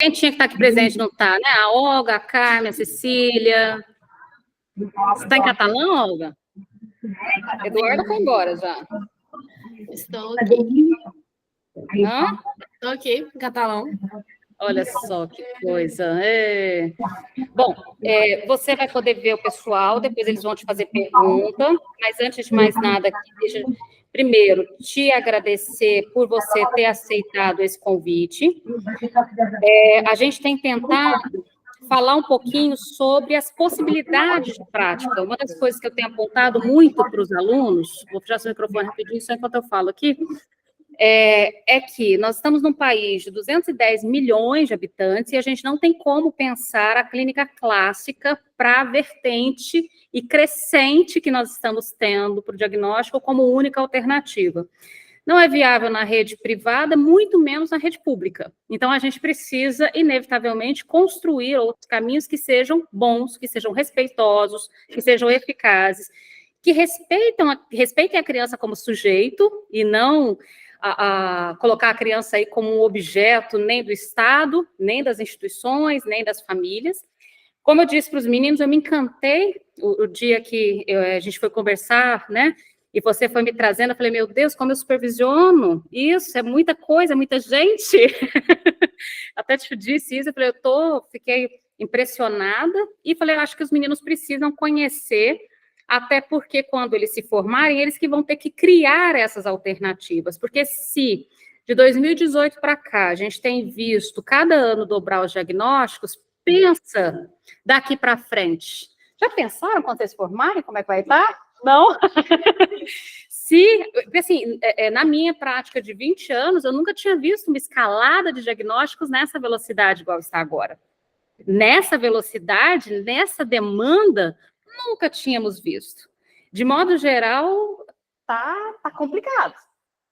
Quem tinha que estar aqui presente não está, né? A Olga, a Carmen, a Cecília. Você está em catalão, Olga? Eduardo foi embora já. Estou aqui. Hã? Estou aqui, em catalão. Olha só que coisa. É. Bom, você vai poder ver o pessoal, depois eles vão te fazer pergunta, mas antes de mais nada, aqui, deixa primeiro te agradecer por você ter aceitado esse convite. A gente tem tentado falar um pouquinho sobre as possibilidades de prática. Uma das coisas que eu tenho apontado muito para os alunos, vou fechar seu microfone rapidinho, só enquanto eu falo aqui, é que nós estamos num país de 210 milhões de habitantes e a gente não tem como pensar a clínica clássica para a vertente e crescente que nós estamos tendo para o diagnóstico como única alternativa. Não é viável na rede privada, muito menos na rede pública. Então, a gente precisa, inevitavelmente, construir outros caminhos que sejam bons, que sejam respeitosos, que sejam eficazes, que respeitem a criança como sujeito e não colocar a criança aí como um objeto nem do Estado, nem das instituições, nem das famílias. Como eu disse para os meninos, eu me encantei o dia que a gente foi conversar, né? E você foi me trazendo, eu falei, meu Deus, como eu supervisiono isso, é muita coisa, muita gente. Até te disse isso, eu falei, fiquei impressionada, e falei, eu acho que os meninos precisam conhecer, até porque quando eles se formarem, eles que vão ter que criar essas alternativas, porque se de 2018 para cá a gente tem visto cada ano dobrar os diagnósticos, pensa daqui para frente. Já pensaram quando vocês se formarem, como é que vai estar? Não? Assim, na minha prática de 20 anos, eu nunca tinha visto uma escalada de diagnósticos nessa velocidade igual está agora. Nessa velocidade, nessa demanda, nunca tínhamos visto. De modo geral, tá complicado.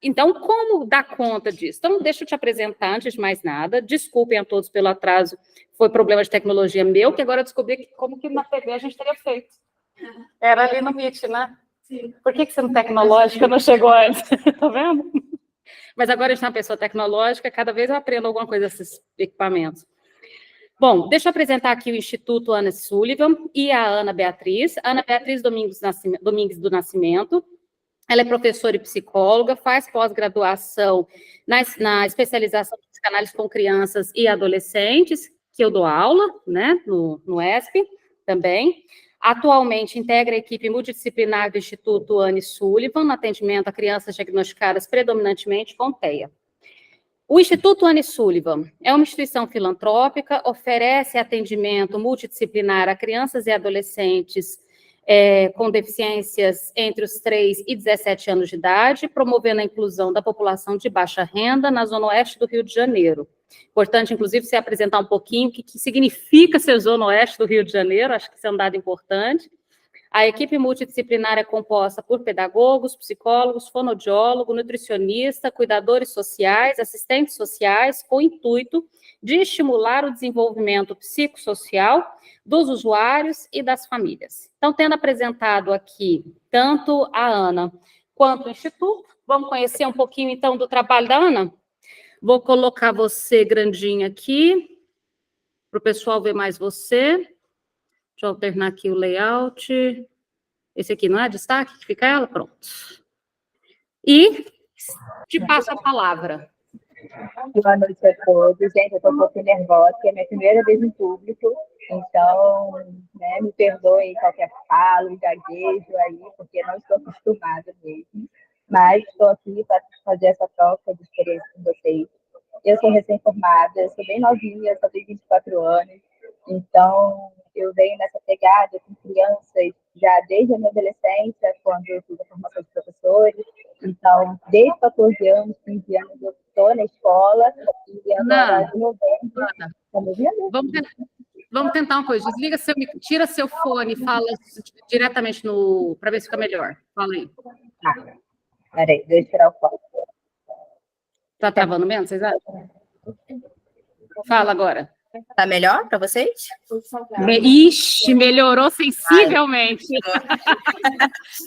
Então, como dar conta disso? Então, deixa eu te apresentar, antes de mais nada. Desculpem a todos pelo atraso, foi problema de tecnologia meu, que agora eu descobri como que na TV a gente teria feito. Era ali no Meet, né? Sim. Por que você não tecnológica não chegou antes? Tá vendo? Mas agora a gente é uma pessoa tecnológica, cada vez eu aprendo alguma coisa desses equipamentos. Bom, deixa eu apresentar aqui o Instituto Ana Sullivan e a Ana Beatriz. Ana Beatriz Domingues do Nascimento. Ela é professora e psicóloga, faz pós-graduação na especialização de psicanálise com crianças e adolescentes, que eu dou aula, né, no ESP também. Atualmente integra a equipe multidisciplinar do Instituto Anne Sullivan, no atendimento a crianças diagnosticadas predominantemente com TEA. O Instituto Anne Sullivan é uma instituição filantrópica, oferece atendimento multidisciplinar a crianças e adolescentes com deficiências entre os 3 e 17 anos de idade, promovendo a inclusão da população de baixa renda na zona oeste do Rio de Janeiro. Importante, inclusive, você apresentar um pouquinho o que significa ser zona oeste do Rio de Janeiro, acho que isso é um dado importante. A equipe multidisciplinar é composta por pedagogos, psicólogos, fonoaudiólogo, nutricionista, cuidadores sociais, assistentes sociais, com o intuito de estimular o desenvolvimento psicossocial dos usuários e das famílias. Então, tendo apresentado aqui tanto a Ana quanto o Instituto, vamos conhecer um pouquinho, então, do trabalho da Ana? Vou colocar você grandinho aqui, para o pessoal ver mais você. Deixa eu alternar aqui o layout. Esse aqui não é destaque? Fica ela? Pronto. E te passo a palavra. Boa noite a todos. Gente, eu estou um pouquinho nervosa, porque é minha primeira vez em público, então, né, me perdoem qualquer falo, gaguejo aí, porque não estou acostumada mesmo. Mas estou aqui para fazer essa troca de experiência com vocês. Eu sou recém-formada, eu sou bem novinha, só tenho 24 anos, então eu venho nessa pegada com crianças já desde a minha adolescência, quando eu fiz a formação de professores. Então, desde 14 anos, 15 anos, eu estou na escola, e agora em novembro... Vamos tentar uma coisa, tira seu fone e fala diretamente para ver se fica melhor. Fala aí. Peraí, deixa eu tirar o fone. Tá travando mesmo, vocês acham? Fala agora. Tá melhor para vocês? Ixi, melhorou sensivelmente.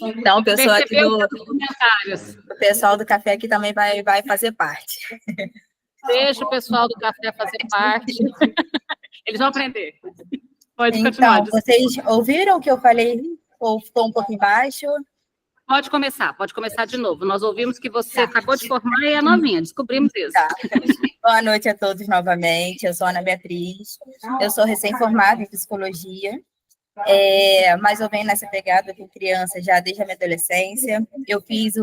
Então, o pessoal aqui o pessoal do café aqui também vai fazer parte. Deixa o pessoal do café fazer parte. Eles vão aprender. Pode Então, continuar. vocês ouviram o que eu falei? Ou ficou um pouco embaixo? Pode começar de novo. Nós ouvimos que você acabou de formar e é novinha, descobrimos isso. Tá. Boa noite a todos novamente. Eu sou Ana Beatriz. Eu sou recém-formada em psicologia. Mas eu venho nessa pegada com criança já desde a minha adolescência. Eu fiz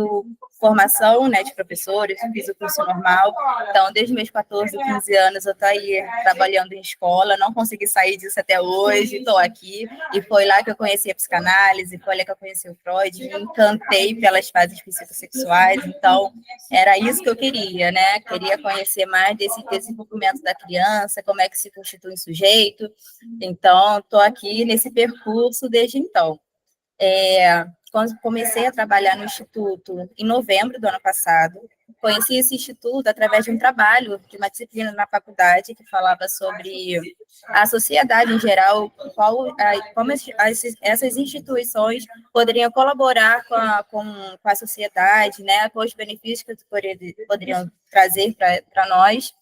formação, né, de professores, fiz o curso normal. Então, desde meus 14, 15 anos, eu estou aí trabalhando em escola. Não consegui sair disso até hoje, estou aqui. E foi lá que eu conheci a psicanálise, foi lá que eu conheci o Freud, me encantei pelas fases psicossexuais. Então, era isso que eu queria, né? Queria conhecer mais desse desenvolvimento da criança, como é que se constitui um sujeito. Então, estou aqui nesse percurso desde então. Quando comecei a trabalhar no Instituto em novembro do ano passado, conheci esse instituto através de um trabalho, de uma disciplina na faculdade, que falava sobre a sociedade em geral, como essas instituições poderiam colaborar com a sociedade, né, com os benefícios que poderiam trazer para nós.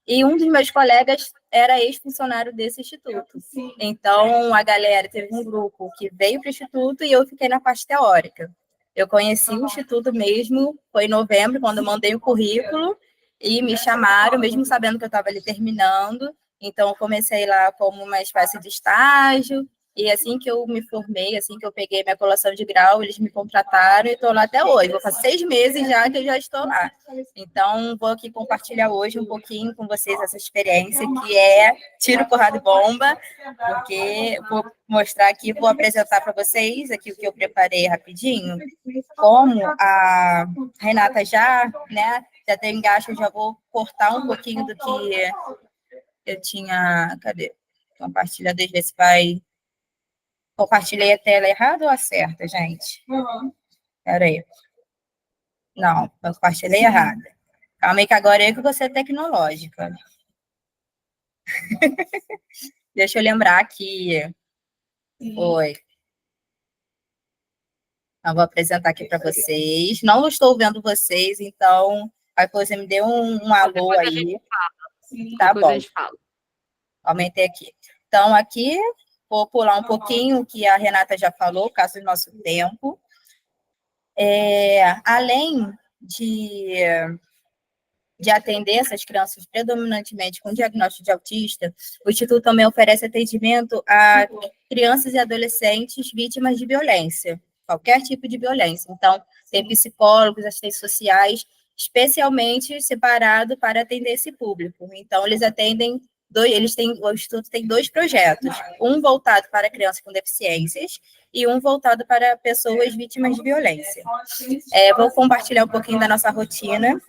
E um dos meus colegas era ex-funcionário desse instituto. Então, a galera teve um grupo que veio para o instituto e eu fiquei na parte teórica. Eu conheci o instituto mesmo, foi em novembro, quando eu mandei o currículo, e me chamaram, mesmo sabendo que eu estava ali terminando. Então, eu comecei lá como uma espécie de estágio, e assim que eu me formei, assim que eu peguei minha colação de grau, eles me contrataram e estou lá até hoje. Vou fazer 6 meses já que eu já estou lá. Então, vou aqui compartilhar hoje um pouquinho com vocês essa experiência, que é tiro, porrada e bomba, porque vou mostrar aqui, vou apresentar para vocês aqui o que eu preparei rapidinho. Como a Renata já tem engaixo, eu já vou cortar um pouquinho do que eu tinha... Cadê? Compartilhar, deixa eu ver se vai... Compartilhei a tela errada ou a certa, gente? Espera aí. Não, compartilhei errada. Calma aí que agora eu que vou ser tecnológica. Deixa eu lembrar que foi. Eu vou apresentar aqui para vocês. Não estou vendo vocês, então você me dê um alô aí. Tá bom. Aumentei aqui. Então, aqui, vou pular um pouquinho o que a Renata já falou, por causa do nosso tempo. Além de atender essas crianças predominantemente com diagnóstico de autista, o Instituto também oferece atendimento a crianças e adolescentes vítimas de violência, qualquer tipo de violência. Então, tem psicólogos, assistentes sociais, especialmente separado para atender esse público. Então, eles atendem o Instituto tem 2 projetos, um voltado para crianças com deficiências e um voltado para pessoas vítimas de violência. Vou compartilhar um pouquinho da nossa rotina,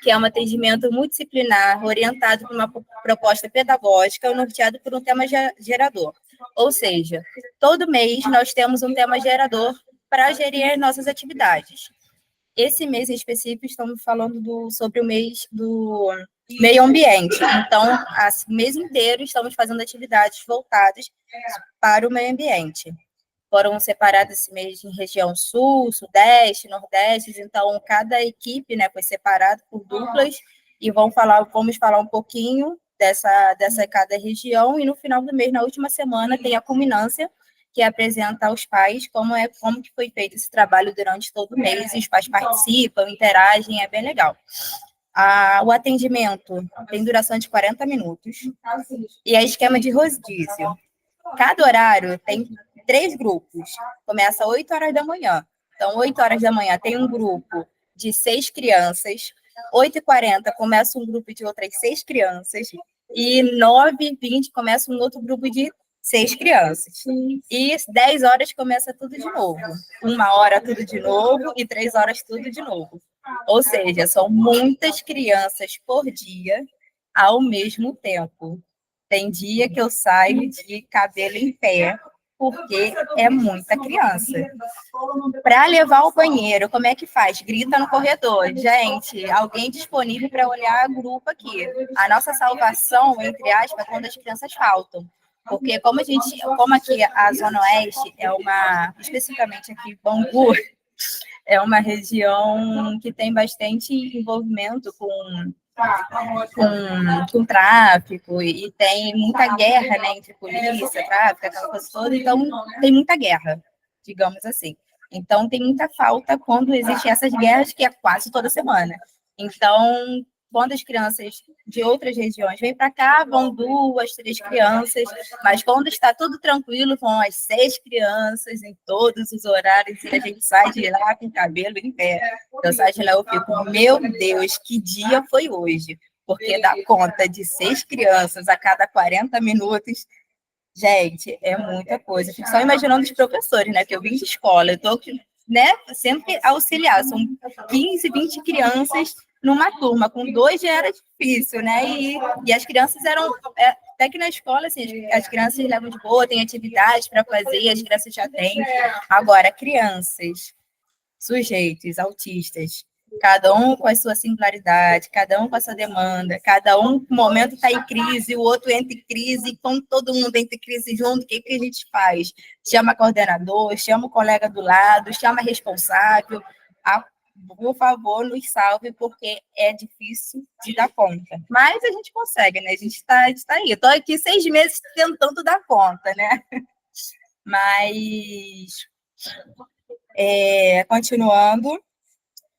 que é um atendimento multidisciplinar, orientado por uma proposta pedagógica, norteado por um tema gerador. Ou seja, todo mês nós temos um tema gerador para gerir as nossas atividades. Esse mês em específico, estamos falando sobre o mês do meio ambiente. Então, o mês inteiro estamos fazendo atividades voltadas para o meio ambiente. Foram separados esse mês em região sul, sudeste, nordeste, então cada equipe, né, foi separada por duplas e vamos falar um pouquinho dessa cada região, e no final do mês, na última semana, tem a culminância, que apresenta aos pais como que foi feito esse trabalho durante todo o mês, e os pais participam, interagem, é bem legal. O atendimento tem duração de 40 minutos, e é esquema de rodízio. Cada horário tem 3 grupos, começa às 8 horas da manhã. Então, 8 horas da manhã tem um grupo de 6 crianças, 8h40 começa um grupo de outras 6 crianças, e 9h20 começa um outro grupo de 6 crianças. E 10 horas começa tudo de novo. 1 hora tudo de novo e 3 horas tudo de novo. Ou seja, são muitas crianças por dia ao mesmo tempo. Tem dia que eu saio de cabelo em pé, porque é muita criança. Para levar ao banheiro, como é que faz? Grita no corredor. Gente, alguém disponível para olhar o grupo aqui. A nossa salvação, entre aspas, é quando as crianças faltam. Porque como aqui a Zona Oeste especificamente aqui, Bangu, é uma região que tem bastante envolvimento com com tráfico, e tem muita guerra, né, entre polícia, tráfico, aquela coisa toda, então tem muita guerra, digamos assim. Então tem muita falta quando existem essas guerras, que é quase toda semana. Então, quando as crianças de outras regiões vêm para cá, vão 2, 3 crianças, mas quando está tudo tranquilo, vão as 6 crianças em todos os horários, e a gente sai de lá com o cabelo em pé. Eu saio de lá, eu fico, meu Deus, que dia foi hoje? Porque dá conta de 6 crianças a cada 40 minutos, gente, é muita coisa. Eu fico só imaginando os professores, né? Que eu vim de escola, eu estou, né, sempre auxiliar, são 15, 20 crianças numa turma, com 2 já era difícil, né? E as crianças eram, até que na escola, assim, as crianças levam de boa, tem atividades para fazer, as crianças já têm. Agora, crianças, sujeitos, autistas, cada um com a sua singularidade, cada um com a sua demanda, cada um no momento está em crise, o outro entra em crise, e como todo mundo entra em crise junto, o que a gente faz? Chama coordenador, chama o colega do lado, chama responsável, por favor, nos salve, porque é difícil de dar conta. Mas a gente consegue, né? A gente está aí. Estou aqui 6 meses tentando dar conta, né? Mas, continuando,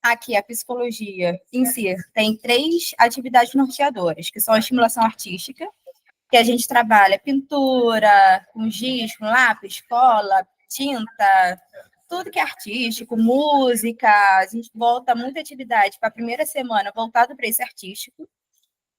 aqui a psicologia em si tem 3 atividades norteadoras, que são a estimulação artística, que a gente trabalha pintura, com giz, com lápis, cola, tinta, tudo que é artístico, música, a gente volta muita atividade para a primeira semana voltado para esse artístico.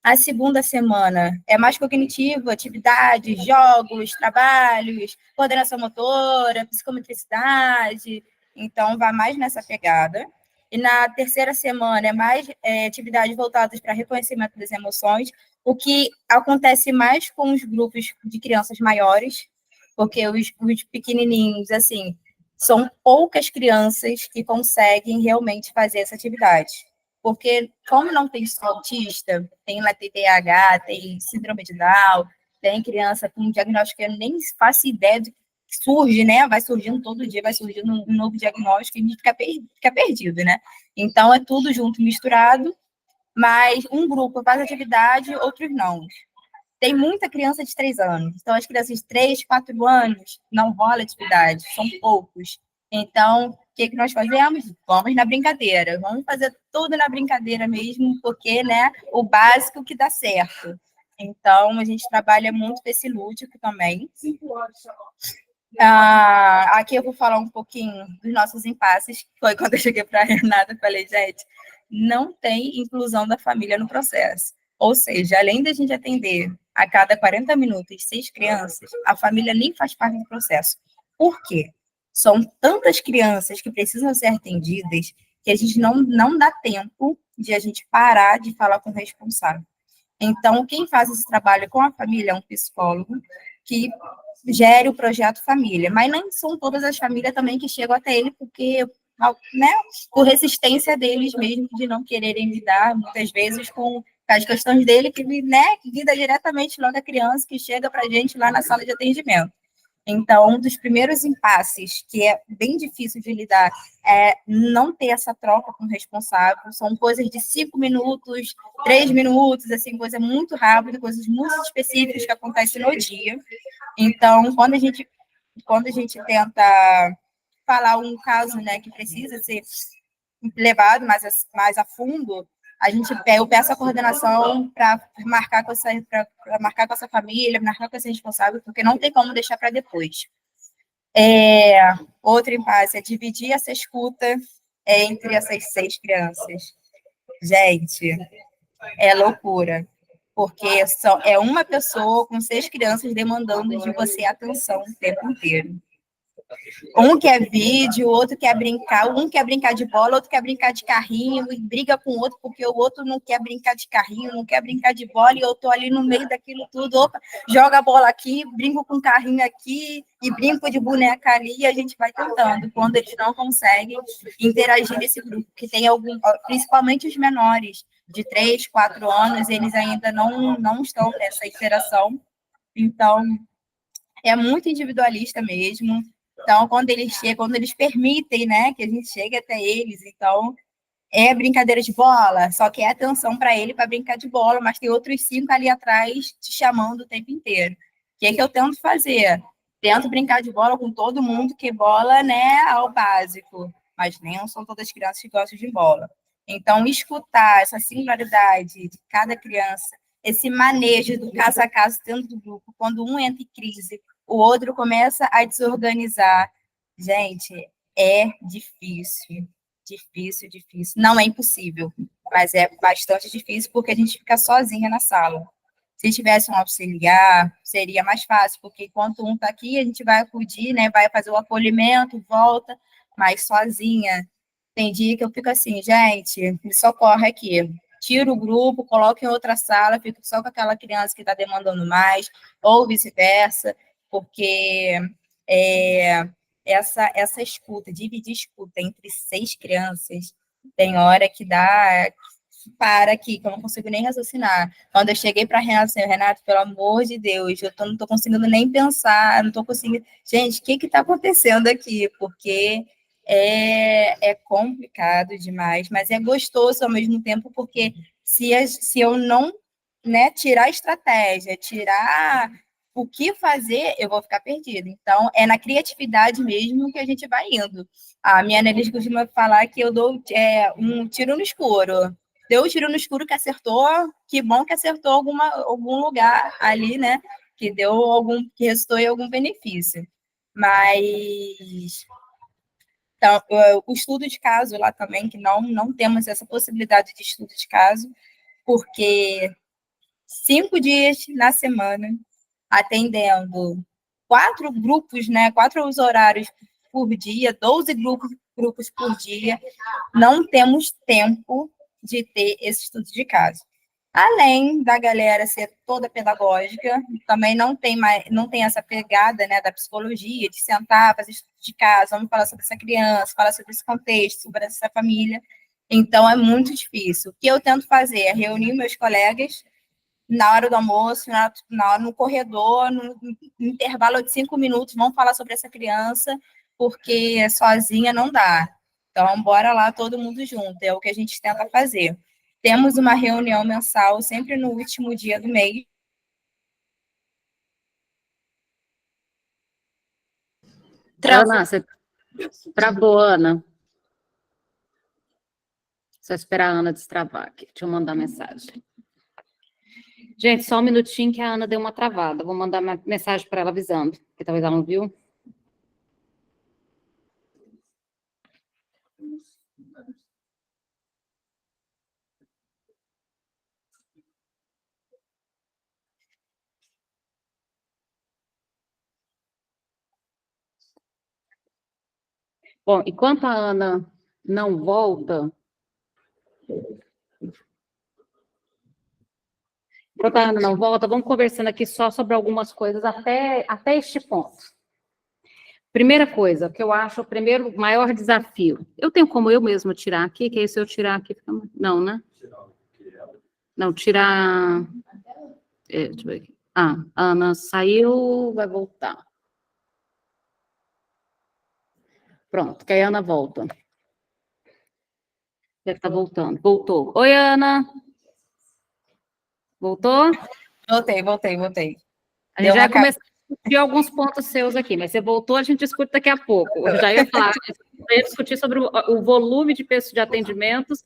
A segunda semana é mais cognitivo, atividades, jogos, trabalhos, coordenação motora, psicometricidade, então vai mais nessa pegada. E na terceira semana é mais atividades voltadas para reconhecimento das emoções, o que acontece mais com os grupos de crianças maiores, porque os pequenininhos, assim, são poucas crianças que conseguem realmente fazer essa atividade. Porque, como não tem só autista, tem lá TDAH, tem síndrome de Down, tem criança com diagnóstico que eu nem faço ideia do que surge, né? Vai surgindo todo dia, vai surgindo um novo diagnóstico e a gente fica perdido, né? Então, é tudo junto, misturado, mas um grupo faz atividade, outros não. Tem muita criança de 3 anos. Então, as crianças de 3, 4 anos não rola atividade, são poucos. Então, o que nós fazemos? Vamos na brincadeira. Vamos fazer tudo na brincadeira mesmo, porque, né, o básico que dá certo. Então, a gente trabalha muito esse lúdico também. Aqui eu vou falar um pouquinho dos nossos impasses, que foi quando eu cheguei para a Renata e falei, gente, não tem inclusão da família no processo. Ou seja, além da gente atender a cada 40 minutos 6 crianças, a família nem faz parte do processo. Por quê? São tantas crianças que precisam ser atendidas que a gente não dá tempo de a gente parar de falar com o responsável. Então, quem faz esse trabalho com a família é um psicólogo que gere o projeto família, mas não são todas as famílias também que chegam até ele, porque, né, por resistência deles mesmo, de não quererem lidar, muitas vezes, com as questões dele, que, né, que lida diretamente logo a criança que chega para a gente lá na sala de atendimento. Então, um dos primeiros impasses, que é bem difícil de lidar, é não ter essa troca com o responsável. São coisas de 5 minutos, 3 minutos, assim, coisa muito rápida, coisas muito específicas que acontecem no dia. Então, quando a gente tenta falar um caso, né, que precisa ser levado mais a fundo, eu peço a coordenação para marcar com essa família, marcar com esse responsável, porque não tem como deixar para depois. Outro impasse é dividir essa escuta entre essas 6 crianças. Gente, é loucura, porque é uma pessoa com 6 crianças demandando de você atenção o tempo inteiro. Um quer vídeo, outro quer brincar, um quer brincar de bola, outro quer brincar de carrinho, e briga com o outro porque o outro não quer brincar de carrinho, não quer brincar de bola, e eu tô ali no meio daquilo tudo, opa, joga a bola aqui, brinco com carrinho aqui, e brinco de boneca ali, e a gente vai tentando, quando eles não conseguem interagir nesse grupo, que tem principalmente os menores, de 3, 4 anos, eles ainda não estão nessa interação, então, é muito individualista mesmo. Então, quando eles permitem, né, que a gente chegue até eles, então, é brincadeira de bola, só que é atenção para ele para brincar de bola, mas tem outros 5 ali atrás te chamando o tempo inteiro. O que é que eu tento fazer? Tento brincar de bola com todo mundo, que bola, né, é o básico, mas nem são todas as crianças que gostam de bola. Então, escutar essa singularidade de cada criança, esse manejo do caso a caso dentro do grupo, quando um entra em crise, o outro começa a desorganizar. Gente, é difícil. Difícil, difícil. Não é impossível, mas é bastante difícil porque a gente fica sozinha na sala. Se tivesse um auxiliar, seria mais fácil, porque enquanto um está aqui, a gente vai acudir, né, vai fazer o acolhimento, volta, mas sozinha. Tem dia que eu fico assim, gente, me socorre aqui. Tiro o grupo, coloco em outra sala, fico só com aquela criança que está demandando mais, ou vice-versa, porque essa escuta, dividir escuta entre 6 crianças, tem hora que dá, para aqui, que eu não consigo nem raciocinar. Quando eu cheguei para Renato, assim, Renato, pelo amor de Deus, não estou conseguindo nem pensar, não estou conseguindo. Gente, o que está acontecendo aqui? Porque é complicado demais, mas é gostoso ao mesmo tempo, porque se eu não, né, tirar a estratégia, tirar o que fazer, eu vou ficar perdida. Então, é na criatividade mesmo que a gente vai indo. A minha analista costuma falar que eu dou um tiro no escuro. Deu um tiro no escuro que acertou, que bom que acertou algum lugar ali, né? Que que resultou em algum benefício. Mas então, o estudo de caso lá também, que não temos essa possibilidade de estudo de caso, porque 5 dias na semana, atendendo 4 grupos, né, 4 horários por dia, 12 grupos por dia, não temos tempo de ter esse estudo de caso. Além da galera ser toda pedagógica, também não tem essa pegada, né, da psicologia, de sentar, fazer estudo de caso, vamos falar sobre essa criança, falar sobre esse contexto, sobre essa família. Então, é muito difícil. O que eu tento fazer é reunir meus colegas na hora do almoço, no corredor, no intervalo de 5 minutos, vamos falar sobre essa criança, porque sozinha não dá. Então, bora lá todo mundo junto, é o que a gente tenta fazer. Temos uma reunião mensal, sempre no último dia do mês. Ana, você travou, Ana. Só esperar a Ana destravar aqui. Deixa eu mandar mensagem. Gente, só um minutinho que a Ana deu uma travada. Vou mandar uma mensagem para ela avisando, que talvez ela não viu. Bom, enquanto a Ana não volta, vamos conversando aqui só sobre algumas coisas até este ponto. Primeira coisa, que eu acho o primeiro maior desafio. Eu tenho como eu mesmo tirar aqui, que aí se eu tirar aqui... Não, né? Não, tirar... deixa eu ver aqui. Ah, a Ana saiu, vai voltar. Pronto, que aí a Ana volta. Já está voltando. Voltou. Oi, Ana. Voltou? Voltei. A gente já vai começar a discutir alguns pontos seus aqui, mas você voltou, a gente discute daqui a pouco. Eu já ia falar, eu ia discutir sobre o volume de atendimentos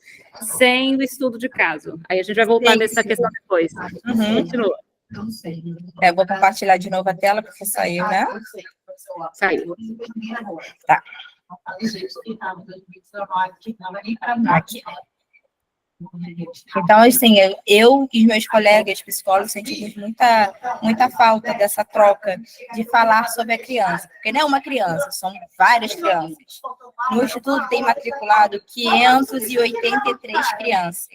sem o estudo de caso. Aí a gente vai voltar nessa questão depois. Continua. Vou compartilhar de novo a tela, porque saiu, né? Saiu. Tá. Aqui. Então, assim, eu e os meus colegas psicólogos sentimos muita falta dessa troca de falar sobre a criança, porque não é uma criança, são várias crianças. No Instituto tem matriculado 583 crianças.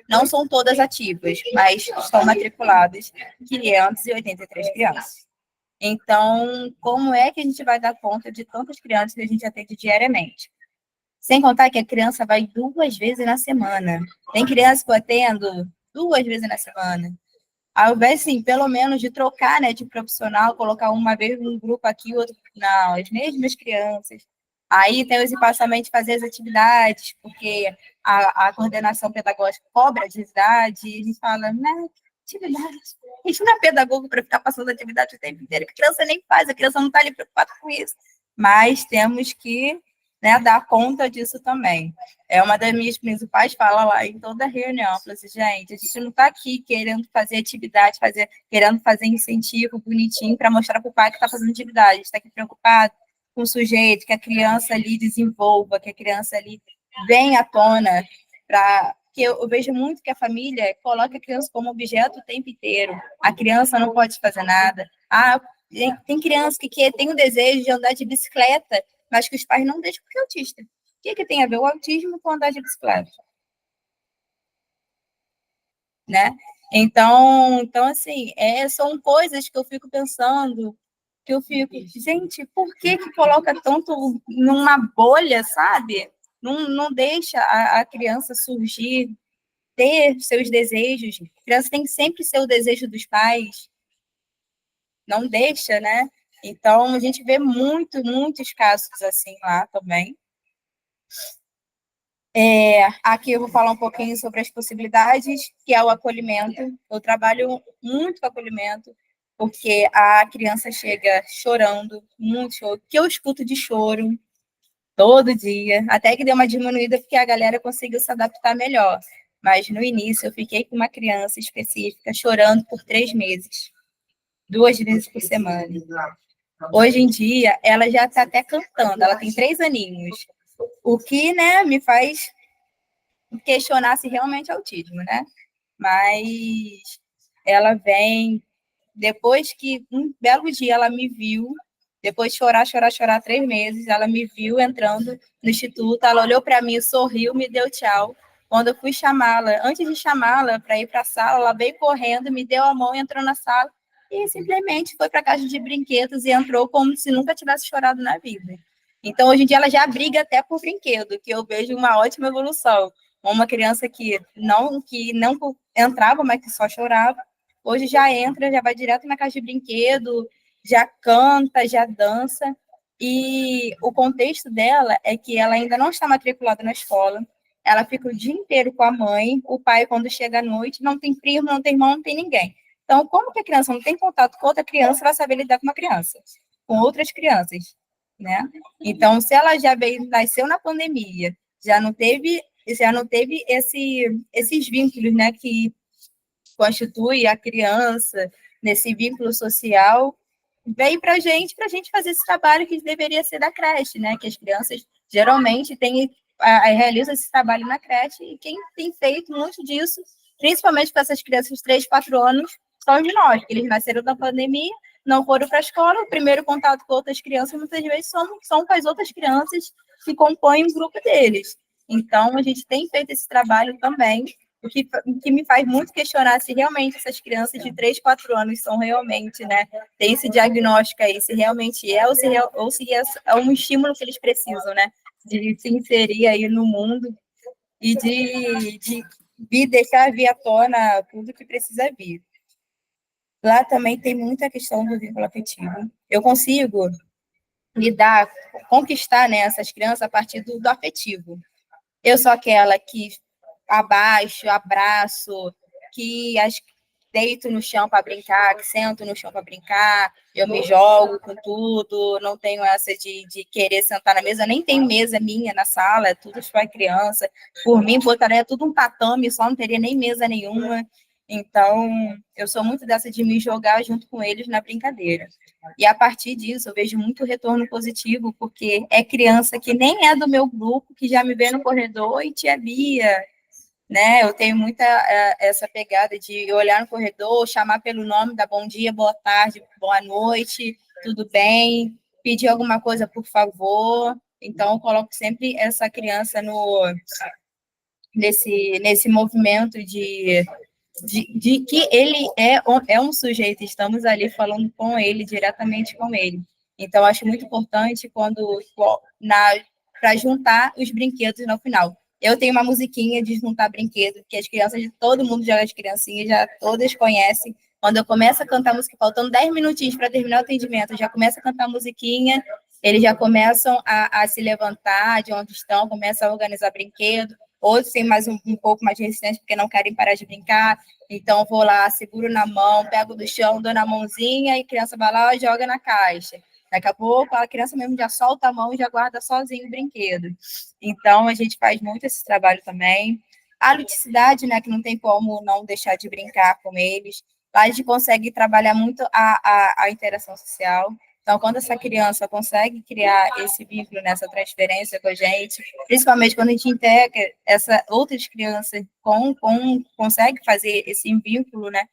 Não são todas ativas, mas estão matriculadas 583 crianças. Então, como é que a gente vai dar conta de tantas crianças que a gente atende diariamente? Sem contar que a criança vai 2 vezes na semana. Tem criança que eu atendo 2 vezes na semana. Ao invés, assim, pelo menos de trocar, né, de profissional, colocar uma vez um grupo aqui, outro... Não, as mesmas crianças. Aí tem os espaçamentos de fazer as atividades, porque a coordenação pedagógica cobra atividade, e a gente fala, né, atividade, a gente não é pedagogo para ficar passando atividade o tempo inteiro, que a criança nem faz, a criança não está ali preocupada com isso, mas temos que, né, dar conta disso também. É uma das minhas principais falas lá em toda reunião, fala assim, gente, a gente não está aqui querendo fazer atividade, querendo fazer incentivo bonitinho para mostrar para o pai que está fazendo atividade, a gente está aqui preocupado com o sujeito, que a criança ali desenvolva, que a criança ali venha à tona, que eu vejo muito que a família coloca a criança como objeto o tempo inteiro, a criança não pode fazer nada, tem criança que tem o desejo de andar de bicicleta, mas que os pais não deixam porque é autista. O que tem a ver o autismo com andar de bicicleta? Né? Então assim, são coisas que eu fico pensando, que eu fico, gente, por que coloca tanto numa bolha, sabe? Não deixa a criança surgir, ter seus desejos. A criança tem que sempre ser o desejo dos pais. Não deixa, né? Então, a gente vê muitos casos assim lá também. Aqui eu vou falar um pouquinho sobre as possibilidades, que é o acolhimento. Eu trabalho muito com acolhimento, porque a criança chega chorando, muito choro, que eu escuto de choro todo dia, até que deu uma diminuída, porque a galera conseguiu se adaptar melhor. Mas no início eu fiquei com uma criança específica chorando por 3 meses, 2 vezes por semana. Hoje em dia, ela já está até cantando, ela tem 3 aninhos, o que, né, me faz questionar se realmente é autismo, né? Mas ela vem, depois que um belo dia ela me viu, depois de chorar 3 meses, ela me viu entrando no instituto, ela olhou para mim, sorriu, me deu tchau. Quando eu fui chamá-la, antes de chamá-la para ir para a sala, ela veio correndo, me deu a mão e entrou na sala, e simplesmente foi para a caixa de brinquedos e entrou como se nunca tivesse chorado na vida. Então, hoje em dia, ela já briga até por brinquedo, que eu vejo uma ótima evolução. Uma criança que não entrava, mas que só chorava, hoje já entra, já vai direto na caixa de brinquedo, já canta, já dança. E o contexto dela é que ela ainda não está matriculada na escola, ela fica o dia inteiro com a mãe, o pai, quando chega à noite, não tem primo, não tem irmão, não tem ninguém. Então, como que a criança não tem contato com outra criança, vai saber lidar com uma criança, com outras crianças, né? Então, se ela já nasceu na pandemia, já não teve esses vínculos, né, que constitui a criança nesse vínculo social, veio para a gente fazer esse trabalho que deveria ser da creche, né, que as crianças geralmente realizam esse trabalho na creche, e quem tem feito muito disso, principalmente com essas crianças de 3, 4 anos, são de nós, que eles nasceram da pandemia, não foram para a escola, o primeiro contato com outras crianças, muitas vezes, são com as outras crianças que compõem o grupo deles. Então, a gente tem feito esse trabalho também, o que me faz muito questionar se realmente essas crianças de 3, 4 anos são realmente, né, tem esse diagnóstico aí, se realmente ou se é um estímulo que eles precisam, né, de se inserir aí no mundo e de deixar vir à tona tudo que precisa vir. Lá também tem muita questão do vínculo afetivo. Eu consigo conquistar, né, essas crianças a partir do afetivo. Eu sou aquela que abaixo, abraço, que deito no chão para brincar, que sento no chão para brincar, eu me jogo com tudo, não tenho essa de querer sentar na mesa, nem tem mesa minha na sala, é tudo para criança. Por mim, botaria tudo um tatame, só não teria nem mesa nenhuma. Então, eu sou muito dessa de me jogar junto com eles na brincadeira. E a partir disso, eu vejo muito retorno positivo, porque é criança que nem é do meu grupo, que já me vê no corredor, e tia Bia, né? Eu tenho muita essa pegada de olhar no corredor, chamar pelo nome, dar bom dia, boa tarde, boa noite, tudo bem, pedir alguma coisa, por favor. Então, eu coloco sempre essa criança nesse movimento de que ele é um sujeito, estamos ali falando com ele, diretamente com ele. Então, acho muito importante para juntar os brinquedos no final. Eu tenho uma musiquinha de juntar brinquedos, que as crianças de todo mundo joga, as criancinhas já todas conhecem. Quando eu começo a cantar música, faltando 10 minutinhos para terminar o atendimento, eu já começo a cantar a musiquinha, eles já começam a se levantar de onde estão, começam a organizar brinquedo, outros têm mais um pouco mais de resistência porque não querem parar de brincar, então vou lá, seguro na mão, pego do chão, dou na mãozinha, e a criança vai lá e joga na caixa. Daqui a pouco, a criança mesmo já solta a mão e já guarda sozinho o brinquedo. Então, a gente faz muito esse trabalho também. A ludicidade, né, que não tem como não deixar de brincar com eles. Lá a gente consegue trabalhar muito a interação social. Então, quando essa criança consegue criar esse vínculo nessa transferência com a gente, principalmente quando a gente integra outras crianças consegue fazer esse vínculo, né?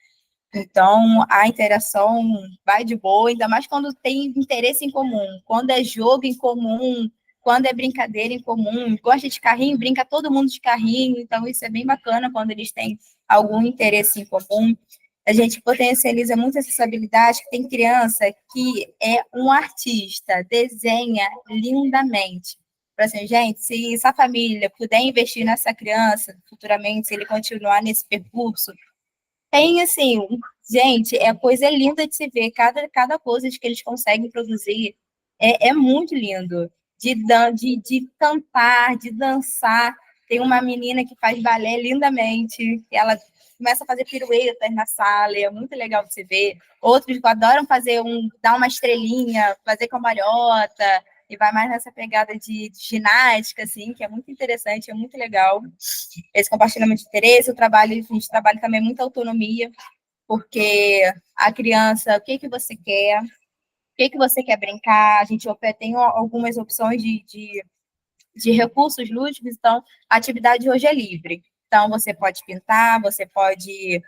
Então, a interação vai de boa, ainda mais quando tem interesse em comum, quando é jogo em comum, quando é brincadeira em comum, gosta de carrinho, brinca todo mundo de carrinho, então isso é bem bacana quando eles têm algum interesse em comum. A gente potencializa muito essa habilidade, que tem criança que é um artista, desenha lindamente. Para assim, gente, se essa família puder investir nessa criança futuramente, se ele continuar nesse percurso, tem, assim, gente, é coisa linda de se ver, cada coisa que eles conseguem produzir é muito lindo, de cantar, de dançar. Tem uma menina que faz balé lindamente, ela começa a fazer piruetas na sala, é muito legal de se ver. Outros adoram dar uma estrelinha, fazer cambalhota, e vai mais nessa pegada de ginástica, assim, que é muito interessante, é muito legal esse compartilhamento de interesse. A gente trabalha também muita autonomia, porque a criança, o que você quer, o que você quer brincar, a gente tem algumas opções de recursos lúdicos, então a atividade hoje é livre. Então, você pode pintar, você pode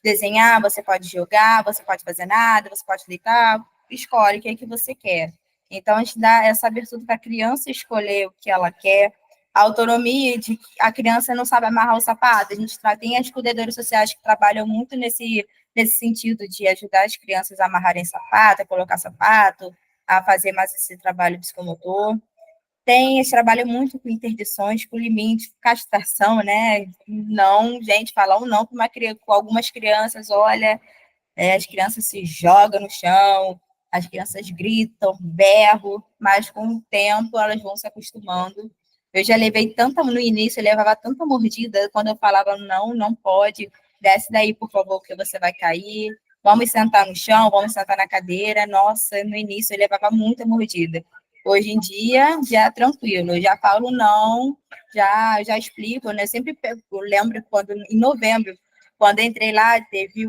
desenhar, você pode jogar, você pode fazer nada, você pode deitar, escolhe o que você quer. Então, a gente dá essa abertura para a criança escolher o que ela quer, a autonomia de a criança não sabe amarrar o sapato. A gente tem as cuidadoras sociais que trabalham muito nesse sentido de ajudar as crianças a amarrarem sapato, a colocar sapato, a fazer mais esse trabalho psicomotor. Eles trabalham muito com interdições, com limite, com castração, né? Não, gente, falar um não com algumas crianças, olha, as crianças se jogam no chão, as crianças gritam, berram, mas com o tempo elas vão se acostumando. Eu já levei no início, eu levava tanta mordida, quando eu falava não, não pode, desce daí, por favor, que você vai cair, vamos sentar no chão, vamos sentar na cadeira. Nossa, no início eu levava muita mordida. Hoje em dia, já é tranquilo, eu já falo não, já explico, né? Eu lembro quando, em novembro, quando entrei lá, teve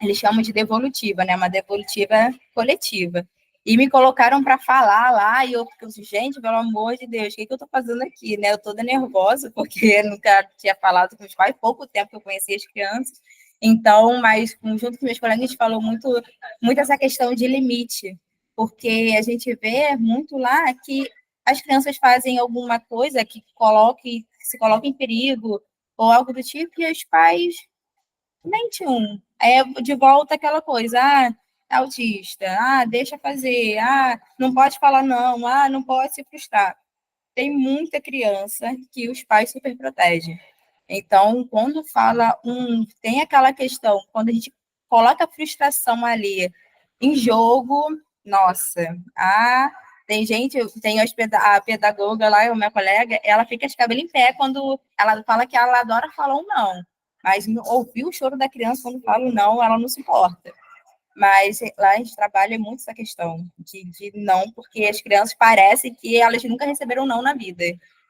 eles chamam de devolutiva, né? Uma devolutiva coletiva. E me colocaram para falar lá, e eu fiquei assim, gente, pelo amor de Deus, o que eu estou fazendo aqui, né? Eu toda nervosa, porque eu nunca tinha falado com os pais, pouco tempo que eu conhecia as crianças. Então, mas junto com meus colegas, a gente falou muito essa questão de limite, porque a gente vê muito lá que as crianças fazem alguma coisa que se coloque em perigo, ou algo do tipo, e os pais mente é de volta aquela coisa, é autista, deixa fazer, não pode falar não, não pode se frustrar. Tem muita criança que os pais super protegem. Então, quando tem aquela questão, quando a gente coloca a frustração ali em jogo, nossa, tem a pedagoga lá, a minha colega, ela fica de cabelo em pé quando ela fala que ela adora falar um não. Mas ouvir o choro da criança quando fala não, ela não se importa. Mas lá a gente trabalha muito essa questão de não, porque as crianças parecem que elas nunca receberam não na vida.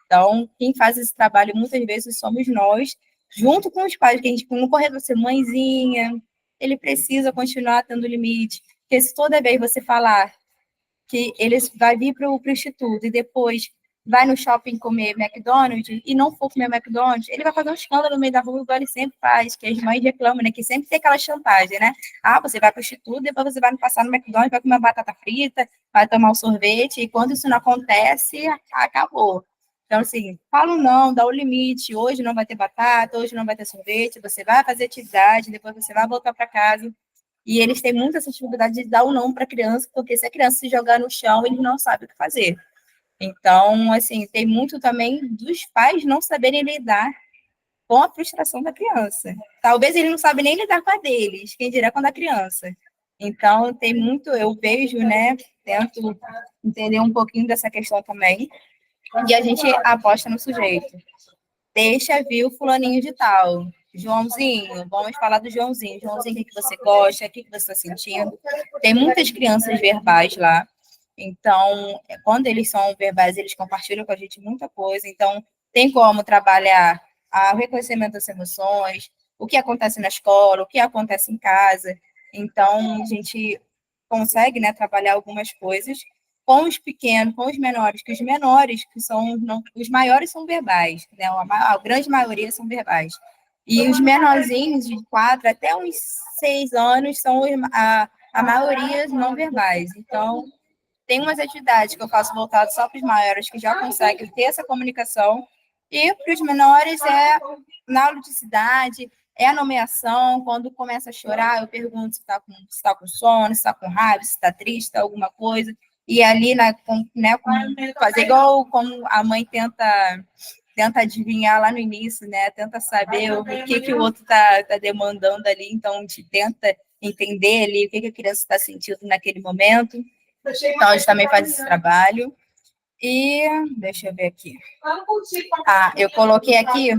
Então, quem faz esse trabalho muitas vezes somos nós, junto com os pais, que a gente não corre você, mãezinha, ele precisa continuar tendo limite. Porque se toda vez você falar que ele vai vir para o instituto e depois vai no shopping comer McDonald's e não for comer McDonald's, ele vai fazer um escândalo no meio da rua, igual ele sempre faz, que as mães reclamam, né? Que sempre tem aquela chantagem, né? Você vai para o instituto, depois você vai passar no McDonald's, vai comer uma batata frita, vai tomar um sorvete, e quando isso não acontece, acabou. Então, assim, falo não, dá o limite, hoje não vai ter batata, hoje não vai ter sorvete, você vai fazer atividade, depois você vai voltar para casa. E eles têm muita essa dificuldade de dar o não para a criança, porque se a criança se jogar no chão, eles não sabem o que fazer. Então, assim, tem muito também dos pais não saberem lidar com a frustração da criança. Talvez eles não sabem nem lidar com a deles, quem dirá com a da criança. Então, tem muito, eu vejo, né, tento entender um pouquinho dessa questão também, e a gente aposta no sujeito. Deixa vir o fulaninho de tal. Joãozinho, vamos falar do Joãozinho. Joãozinho, o que você gosta? O que você está sentindo? Tem muitas crianças verbais lá. Então, quando eles são verbais, eles compartilham com a gente muita coisa. Então, tem como trabalhar o reconhecimento das emoções, o que acontece na escola, o que acontece em casa. Então, a gente consegue, né, trabalhar algumas coisas com os pequenos, com os menores, que os menores, que são, não, os maiores são verbais, né, a grande maioria são verbais. E os menorzinhos, de 4 até uns 6 anos, são a maioria não verbais. Então, tem umas atividades que eu faço voltado só para os maiores, que já conseguem ter essa comunicação, e para os menores é na ludicidade, é a nomeação. Quando começa a chorar, eu pergunto se está com sono, se está com raiva, se está triste, alguma coisa. E ali, fazer igual como a mãe tenta adivinhar lá no início, né? Tenta saber o que o outro está demandando ali. Então, a gente tenta entender ali o que a criança está sentindo naquele momento. Então, a gente também faz esse trabalho. E deixa eu ver aqui. Eu coloquei aqui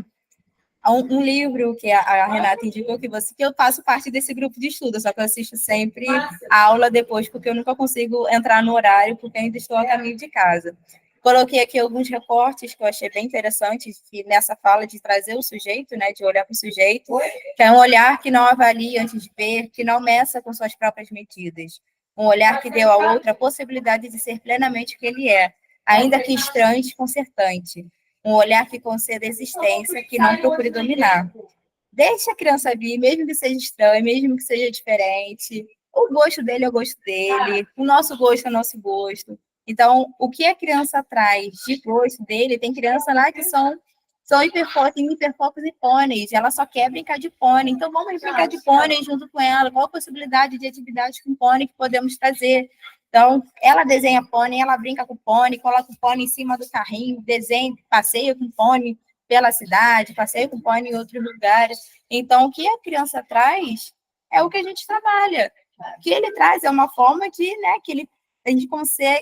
um livro que a Renata indicou que eu faço parte desse grupo de estudo, só que eu assisto sempre a aula depois, porque eu nunca consigo entrar no horário, porque ainda estou a caminho de casa. Coloquei aqui alguns recortes que eu achei bem interessantes, que nessa fala de trazer o sujeito, né, de olhar para o sujeito, que é um olhar que não avalia antes de ver, que não meça com suas próprias medidas. Um olhar que deu à outra a possibilidade de ser plenamente o que ele é, ainda que estranho e desconcertante. Um olhar que conceda existência, que não procure dominar. Deixe a criança vir, mesmo que seja estranho, mesmo que seja diferente. O gosto dele é o gosto dele, o nosso gosto é o nosso gosto. Então, o que a criança traz de gosto dele, tem criança lá que são hiperfocos e pôneis, ela só quer brincar de pônei. Então, vamos brincar de pônei junto com ela. Qual a possibilidade de atividade com pônei que podemos trazer? Então, ela desenha pônei, ela brinca com pônei, coloca o pônei em cima do carrinho, desenha, passeia com pônei pela cidade, passeia com pônei em outros lugares. Então, o que a criança traz é o que a gente trabalha. O que ele traz é uma forma de, né, que a gente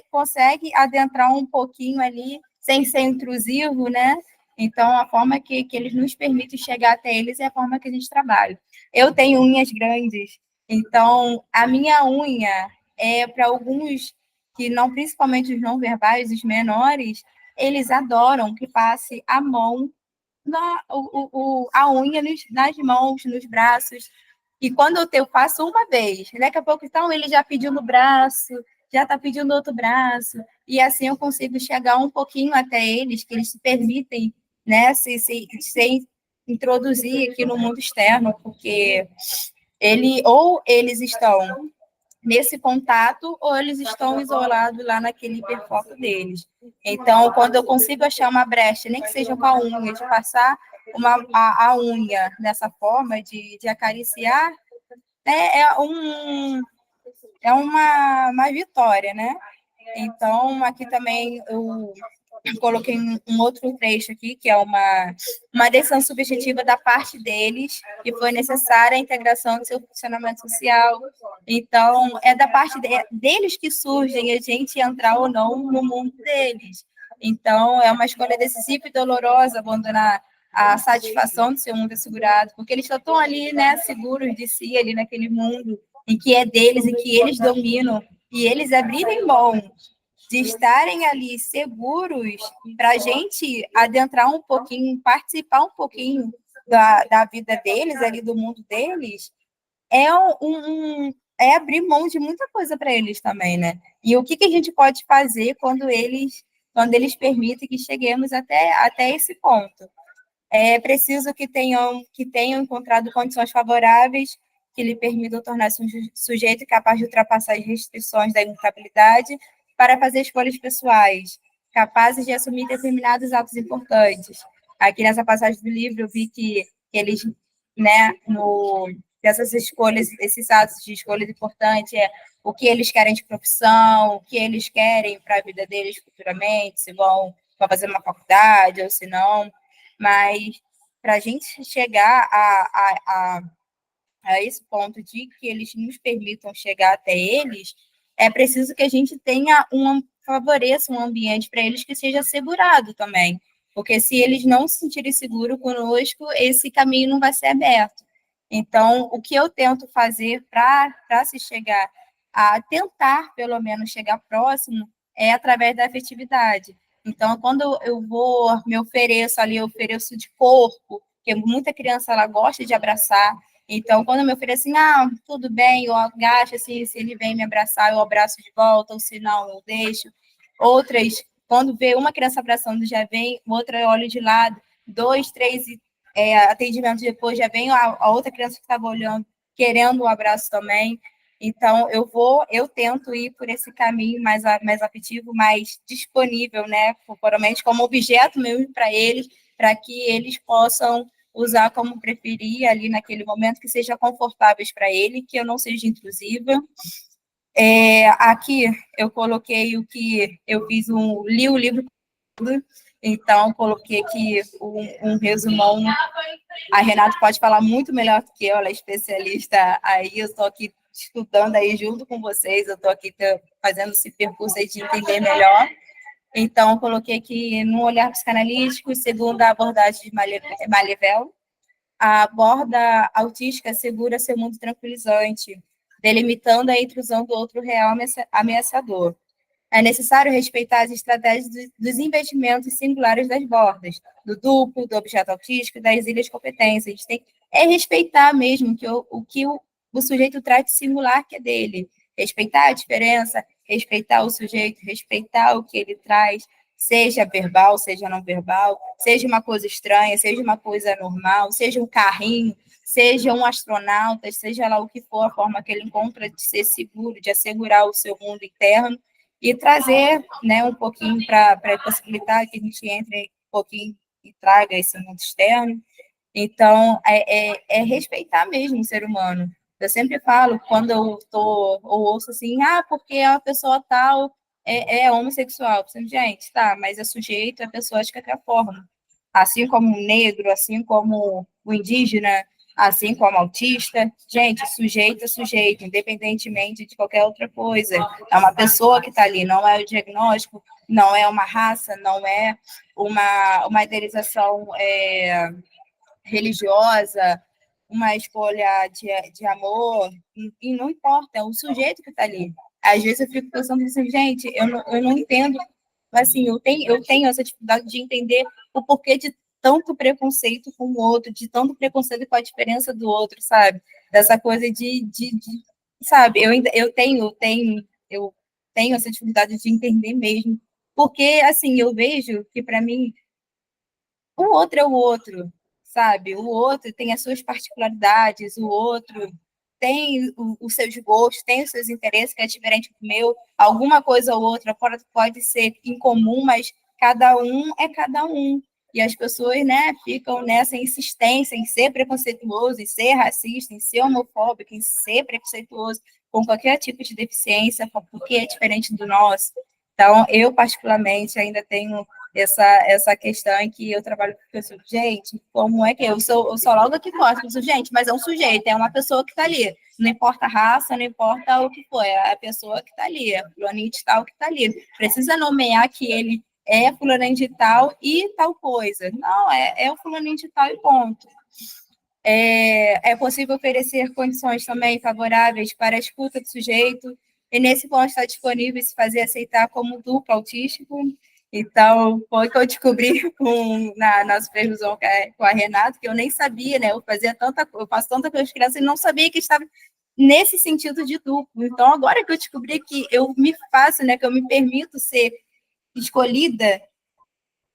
consegue adentrar um pouquinho ali, sem ser intrusivo, né? Então, a forma que eles nos permitem chegar até eles é a forma que a gente trabalha. Eu tenho unhas grandes, então a minha unha para alguns que não, principalmente os não verbais, os menores, eles adoram que passe a mão, a unha nas mãos, nos braços. E quando eu faço uma vez, daqui a pouco, então, ele já pediu no braço, já está pedindo outro braço, e assim eu consigo chegar um pouquinho até eles, que eles se permitem, né, se introduzir aqui no mundo externo, porque eles estão nesse contato, ou eles estão isolados lá naquele hiperfoco deles. Então, quando eu consigo achar uma brecha, nem que seja com a unha, de passar a unha nessa forma, de acariciar, é uma vitória, né? Então, aqui também eu coloquei um outro trecho aqui, que é uma decisão subjetiva da parte deles, que foi necessária a integração do seu funcionamento social. Então, é da parte deles que surgem a gente entrar ou não no mundo deles. Então, é uma escolha decisiva e dolorosa abandonar a satisfação do seu mundo assegurado, porque eles só estão ali, né, seguros de si, ali naquele mundo em que é deles, em que eles dominam, e eles abrirem mão de estarem ali seguros para a gente adentrar um pouquinho, participar um pouquinho da vida deles, ali do mundo deles, é abrir mão de muita coisa para eles também, né? E o que a gente pode fazer quando eles permitem que cheguemos até esse ponto? É preciso que tenham encontrado condições favoráveis que lhe permitam tornar-se um sujeito capaz de ultrapassar as restrições da imutabilidade para fazer escolhas pessoais, capazes de assumir determinados atos importantes. Aqui nessa passagem do livro eu vi que eles, né, dessas escolhas, esses atos de escolha importantes, o que eles querem de profissão, o que eles querem para a vida deles futuramente, se vão fazer uma faculdade ou se não. Mas para a gente chegar a esse ponto de que eles nos permitam chegar até eles, é preciso que a gente tenha favoreça um ambiente para eles que seja assegurado também. Porque se eles não se sentirem seguros conosco, esse caminho não vai ser aberto. Então, o que eu tento fazer para se chegar a tentar, pelo menos, chegar próximo, é através da afetividade. Então, quando eu vou, me ofereço ali, eu ofereço de corpo, porque muita criança ela gosta de abraçar. Então, quando eu me ofereço assim, tudo bem, eu agacho, assim, se ele vem me abraçar, eu abraço de volta, ou se não, eu deixo. Outras, quando vê uma criança abraçando, já vem, outra eu olho de lado, 2, 3 atendimentos depois, já vem a outra criança que estava olhando, querendo um abraço também. Então, eu tento ir por esse caminho mais afetivo, mais disponível, né, corporalmente, como objeto mesmo para eles, para que eles possam usar como preferir ali naquele momento, que seja confortáveis para ele, que eu não seja intrusiva. Aqui eu coloquei o que eu fiz, li o livro, então coloquei aqui um resumão. A Renata pode falar muito melhor do que eu, ela é especialista aí, eu estou aqui estudando aí junto com vocês, eu estou aqui fazendo esse percurso aí de entender melhor. Então, coloquei aqui no olhar psicanalítico, segundo a abordagem de Malevel, a aborda autística segura seu mundo tranquilizante, delimitando a intrusão do outro real ameaçador. É necessário respeitar as estratégias dos investimentos singulares das bordas, do duplo, do objeto autístico e das ilhas de competência. A gente tem respeitar mesmo o que o sujeito traz de singular que é dele. Respeitar a diferença, respeitar o sujeito, respeitar o que ele traz, seja verbal, seja não verbal, seja uma coisa estranha, seja uma coisa normal, seja um carrinho, seja um astronauta, seja lá o que for, a forma que ele encontra de ser seguro, de assegurar o seu mundo interno, e trazer, né, um pouquinho para possibilitar que a gente entre um pouquinho e traga esse mundo externo. Então, respeitar mesmo o ser humano. Eu sempre falo, quando eu ouço assim, porque a pessoa tal é homossexual. Gente, tá, mas é sujeito, a pessoa de qualquer forma. Assim como o negro, assim como o indígena, assim como o autista. Gente, sujeito é sujeito, independentemente de qualquer outra coisa. É uma pessoa que está ali, não é o diagnóstico, não é uma raça, não é uma idealização religiosa, uma escolha de amor, e não importa, é o sujeito que está ali. Às vezes eu fico pensando assim, gente, eu não entendo, assim, eu tenho essa dificuldade de entender o porquê de tanto preconceito com o outro, de tanto preconceito com a diferença do outro, sabe? Dessa coisa sabe, eu tenho essa dificuldade de entender mesmo, porque, assim, eu vejo que, para mim, o outro é o outro, sabe? O outro tem as suas particularidades, o outro tem os seus gostos, tem os seus interesses, que é diferente do meu. Alguma coisa ou outra pode ser incomum, mas cada um é cada um. E as pessoas, né, ficam nessa insistência em ser preconceituoso, em ser racista, em ser homofóbico, em ser preconceituoso com qualquer tipo de deficiência, porque é diferente do nosso. Então, eu, particularmente, ainda tenho essa questão em que eu trabalho com pessoas, gente, como é que eu sou logo que gosto, gente, mas é um sujeito, é uma pessoa que está ali, não importa a raça, não importa o que for, é a pessoa que está ali, é fulaninho de tal que está ali, precisa nomear que ele é fulaninho de tal e tal coisa, não, é o fulaninho de tal e ponto. É possível oferecer condições também favoráveis para a escuta do sujeito, e nesse ponto está disponível se fazer aceitar como duplo autístico. Então, foi que eu descobri na supervisão com a Renata, que eu nem sabia, né? Eu faço tanta coisa de criança e não sabia que estava nesse sentido de duplo. Então, agora que eu descobri que eu me faço, né? Que eu me permito ser escolhida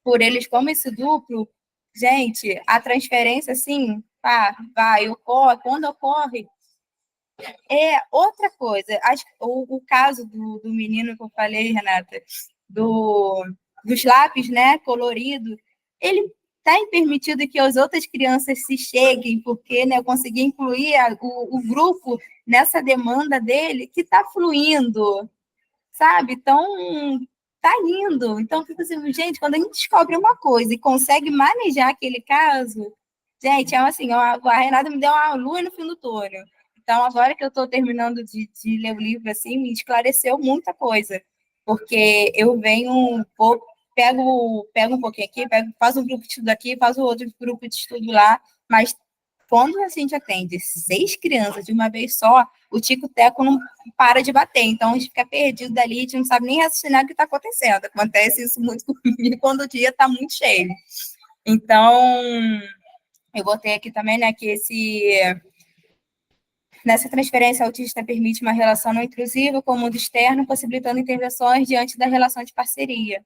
por eles como esse duplo, gente, a transferência, assim, ocorre. Quando ocorre, é outra coisa. O caso do menino que eu falei, Renata, dos lápis, né, colorido, ele está permitido que as outras crianças se cheguem, porque, né, eu consegui incluir o grupo nessa demanda dele, que está fluindo, sabe? Então, está indo. Então, fica assim, gente, quando a gente descobre uma coisa e consegue manejar aquele caso, Gente, é assim, a Renata me deu uma luz no fim do túnel. Então, agora que eu estou terminando de ler o livro, assim, me esclareceu muita coisa. Porque eu venho, pego um pouquinho aqui, faço um grupo de estudo aqui, faço outro grupo de estudo lá, mas quando a gente atende 6 crianças de uma vez só, o tico-teco não para de bater. Então, a gente fica perdido dali, a gente não sabe nem raciocinar o que está acontecendo. Acontece isso muito comigo quando o dia está muito cheio. Então, eu botei aqui também, né, que nessa transferência autista permite uma relação não intrusiva com o mundo externo, possibilitando intervenções diante da relação de parceria.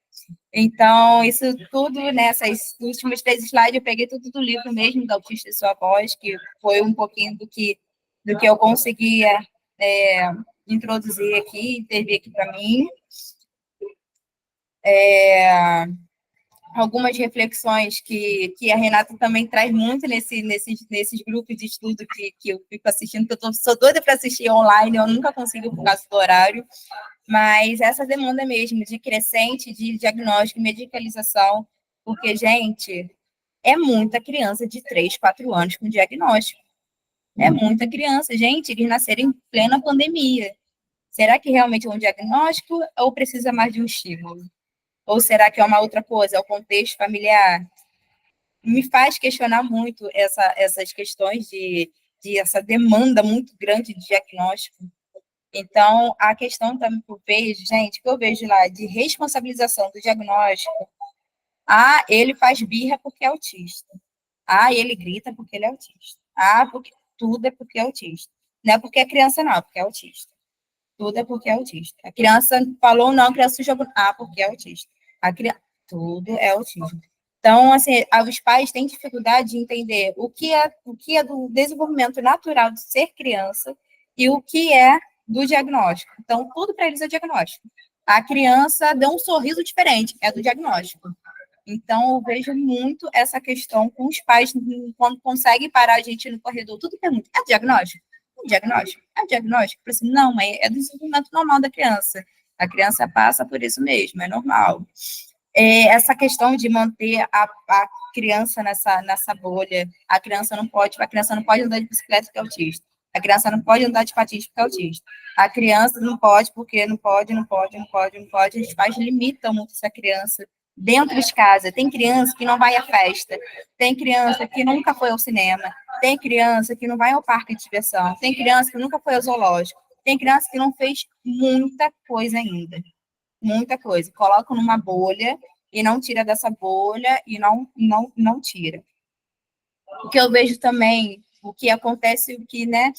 Então, isso tudo, nessas últimas 3 slides, eu peguei tudo do livro mesmo, da Autista e Sua Voz, que foi um pouquinho do que eu conseguia introduzir aqui, intervir aqui para mim. Algumas reflexões que a Renata também traz muito nesses grupos de estudo que eu fico assistindo, que eu sou doida para assistir online, eu nunca consigo por causa do horário, mas essa demanda mesmo de crescente, de diagnóstico e medicalização, porque, gente, é muita criança de 3, 4 anos com diagnóstico. É muita criança. Gente, eles nasceram em plena pandemia. Será que realmente é um diagnóstico ou precisa mais de um estímulo? Ou será que é uma outra coisa? É o contexto familiar? Me faz questionar muito essas questões de essa demanda muito grande de diagnóstico. Então, a questão também que eu vejo, gente, que eu vejo lá de responsabilização do diagnóstico, ele faz birra porque é autista. Ele grita porque ele é autista. Porque tudo é porque é autista. Não é porque é criança, não, é porque é autista. Tudo é porque é autista. A criança falou não, a criança jogou. Porque é autista. Tudo é autismo. Então, assim, os pais têm dificuldade de entender o que é do desenvolvimento natural de ser criança e o que é do diagnóstico. Então, tudo para eles é diagnóstico. A criança deu um sorriso diferente, é do diagnóstico. Então, eu vejo muito essa questão com os pais, quando conseguem parar a gente no corredor, tudo pergunta, é diagnóstico? É diagnóstico? É diagnóstico? Eu assim, não, mãe, é do desenvolvimento normal da criança. A criança passa por isso mesmo, é normal. Essa questão de manter a criança nessa bolha, a criança não pode andar de bicicleta porque é autista. A criança não pode andar de patins porque é autista. A criança não pode porque não pode. Os pais limitam muito essa criança dentro de casa. Tem criança que não vai à festa, tem criança que nunca foi ao cinema, tem criança que não vai ao parque de diversão, tem criança que nunca foi ao zoológico, tem criança que não fez muita coisa ainda. Muita coisa. Colocam numa bolha e não tira dessa bolha e não tira. O que eu vejo também, o que acontece, o que, né,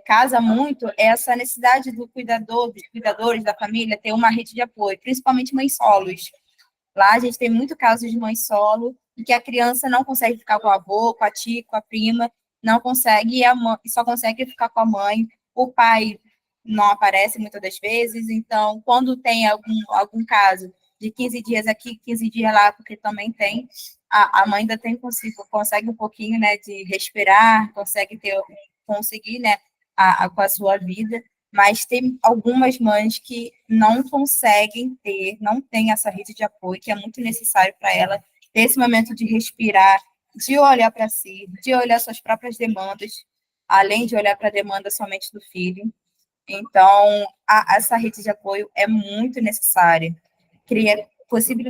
casa muito, é essa necessidade dos cuidadores da família ter uma rede de apoio, principalmente mães solos. Lá a gente tem muito caso de mãe solo, em que a criança não consegue ficar com o avô, com a tia, com a prima, não consegue, e a mãe só consegue ficar com a mãe. O pai não aparece muitas das vezes, então, quando tem algum caso de 15 dias aqui, 15 dias lá, porque também tem, a mãe ainda consegue um pouquinho, né, de respirar, conseguir, né, com a sua vida, mas tem algumas mães que não conseguem não têm essa rede de apoio, que é muito necessário para ela ter esse momento de respirar, de olhar para si, de olhar suas próprias demandas, além de olhar para a demanda somente do filho. Então, essa rede de apoio é muito necessária.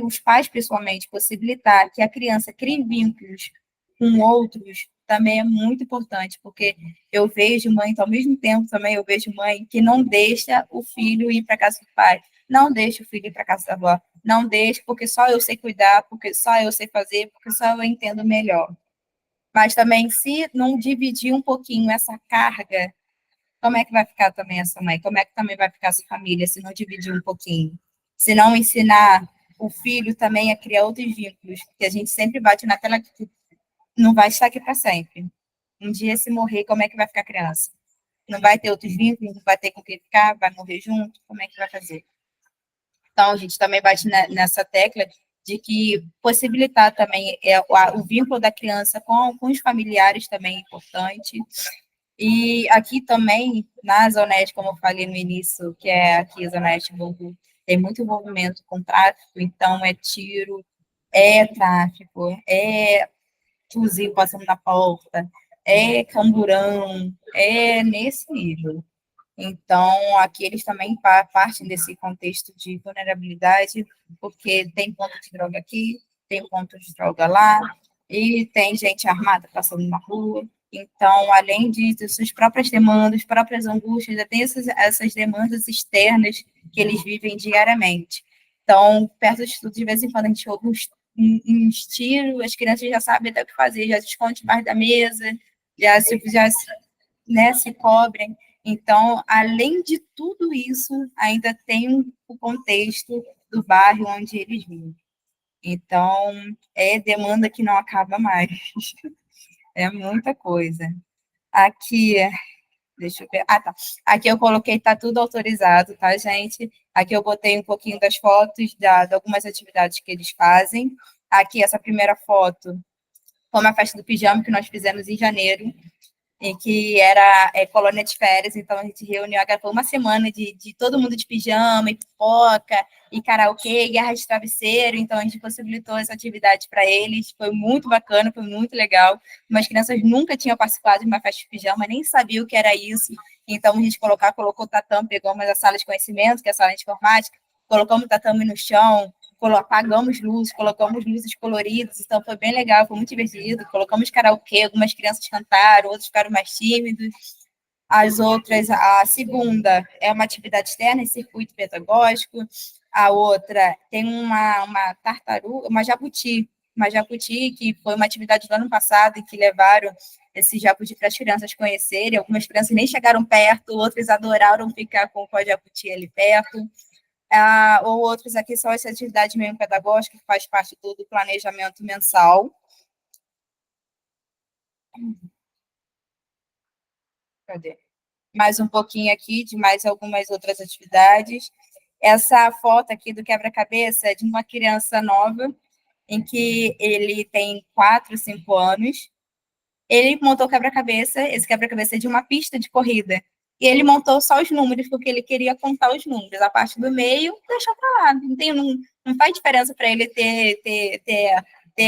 Os pais, principalmente, possibilitar que a criança crie vínculos com outros também é muito importante, porque eu vejo mãe, então, ao mesmo tempo também eu vejo mãe que não deixa o filho ir para casa do pai, não deixa o filho ir para casa da avó, não deixa porque só eu sei cuidar, porque só eu sei fazer, porque só eu entendo melhor. Mas também, se não dividir um pouquinho essa carga, como é que vai ficar também essa mãe? Como é que também vai ficar essa família se não dividir um pouquinho? Se não ensinar o filho também a criar outros vínculos, que a gente sempre bate naquela que não vai estar aqui para sempre. Um dia, se morrer, como é que vai ficar a criança? Não vai ter outros vínculos, não vai ter com quem ficar, vai morrer junto, como é que vai fazer? Então, a gente também bate nessa tecla de que possibilitar também o vínculo da criança com os familiares também é importante. E aqui também, na Zona Oeste, como eu falei no início, que é aqui a Zona Oeste, tem muito envolvimento com tráfico, então é tiro, é tráfico, fuzil passando na porta, é camburão, é nesse nível. Então, aqui eles também partem desse contexto de vulnerabilidade, porque tem ponto de droga aqui, tem ponto de droga lá, e tem gente armada passando na rua. Então, além de suas próprias demandas, próprias angústias, já tem essas demandas externas que eles vivem diariamente. Então, perto do estudo, de vez em quando a gente ouve uns tiros, as crianças já sabem até o que fazer, já se escondem debaixo da mesa, já se cobrem. Então, além de tudo isso, ainda tem o contexto do bairro onde eles vivem. Então, é demanda que não acaba mais. É muita coisa. Aqui, deixa eu ver. Ah, tá. Aqui eu coloquei, tá tudo autorizado, tá, gente? Aqui eu botei um pouquinho das fotos de algumas atividades que eles fazem. Aqui, essa primeira foto foi uma festa do pijama que nós fizemos em janeiro, em que era colônia de férias, então a gente reuniu, foi uma semana de todo mundo de pijama, e pipoca, e karaokê, e guerra de travesseiro, então a gente possibilitou essa atividade para eles, foi muito bacana, foi muito legal, umas crianças nunca tinham participado de uma festa de pijama, nem sabiam o que era isso, então a gente colocou o tatame, pegamos a sala de conhecimento, que é a sala de informática, colocamos o tatame no chão, apagamos luzes, colocamos luzes coloridas, então foi bem legal, foi muito divertido, colocamos karaokê, algumas crianças cantaram, outros ficaram mais tímidos. As outras, a segunda é uma atividade externa em circuito pedagógico, a outra tem uma tartaruga, uma jabuti, que foi uma atividade do ano passado e que levaram esse jabuti para as crianças conhecerem, algumas crianças nem chegaram perto, outras adoraram ficar com o jabuti ali perto. Ou outros aqui são essa atividade mesmo pedagógica, que faz parte do planejamento mensal. Cadê? Mais um pouquinho aqui de mais algumas outras atividades. Essa foto aqui do quebra-cabeça é de uma criança nova, em que ele tem 4, 5 anos. Ele montou o quebra-cabeça, esse quebra-cabeça é de uma pista de corrida. E ele montou só os números, porque ele queria contar os números. A parte do meio, deixa para lá. Não faz diferença para ele ter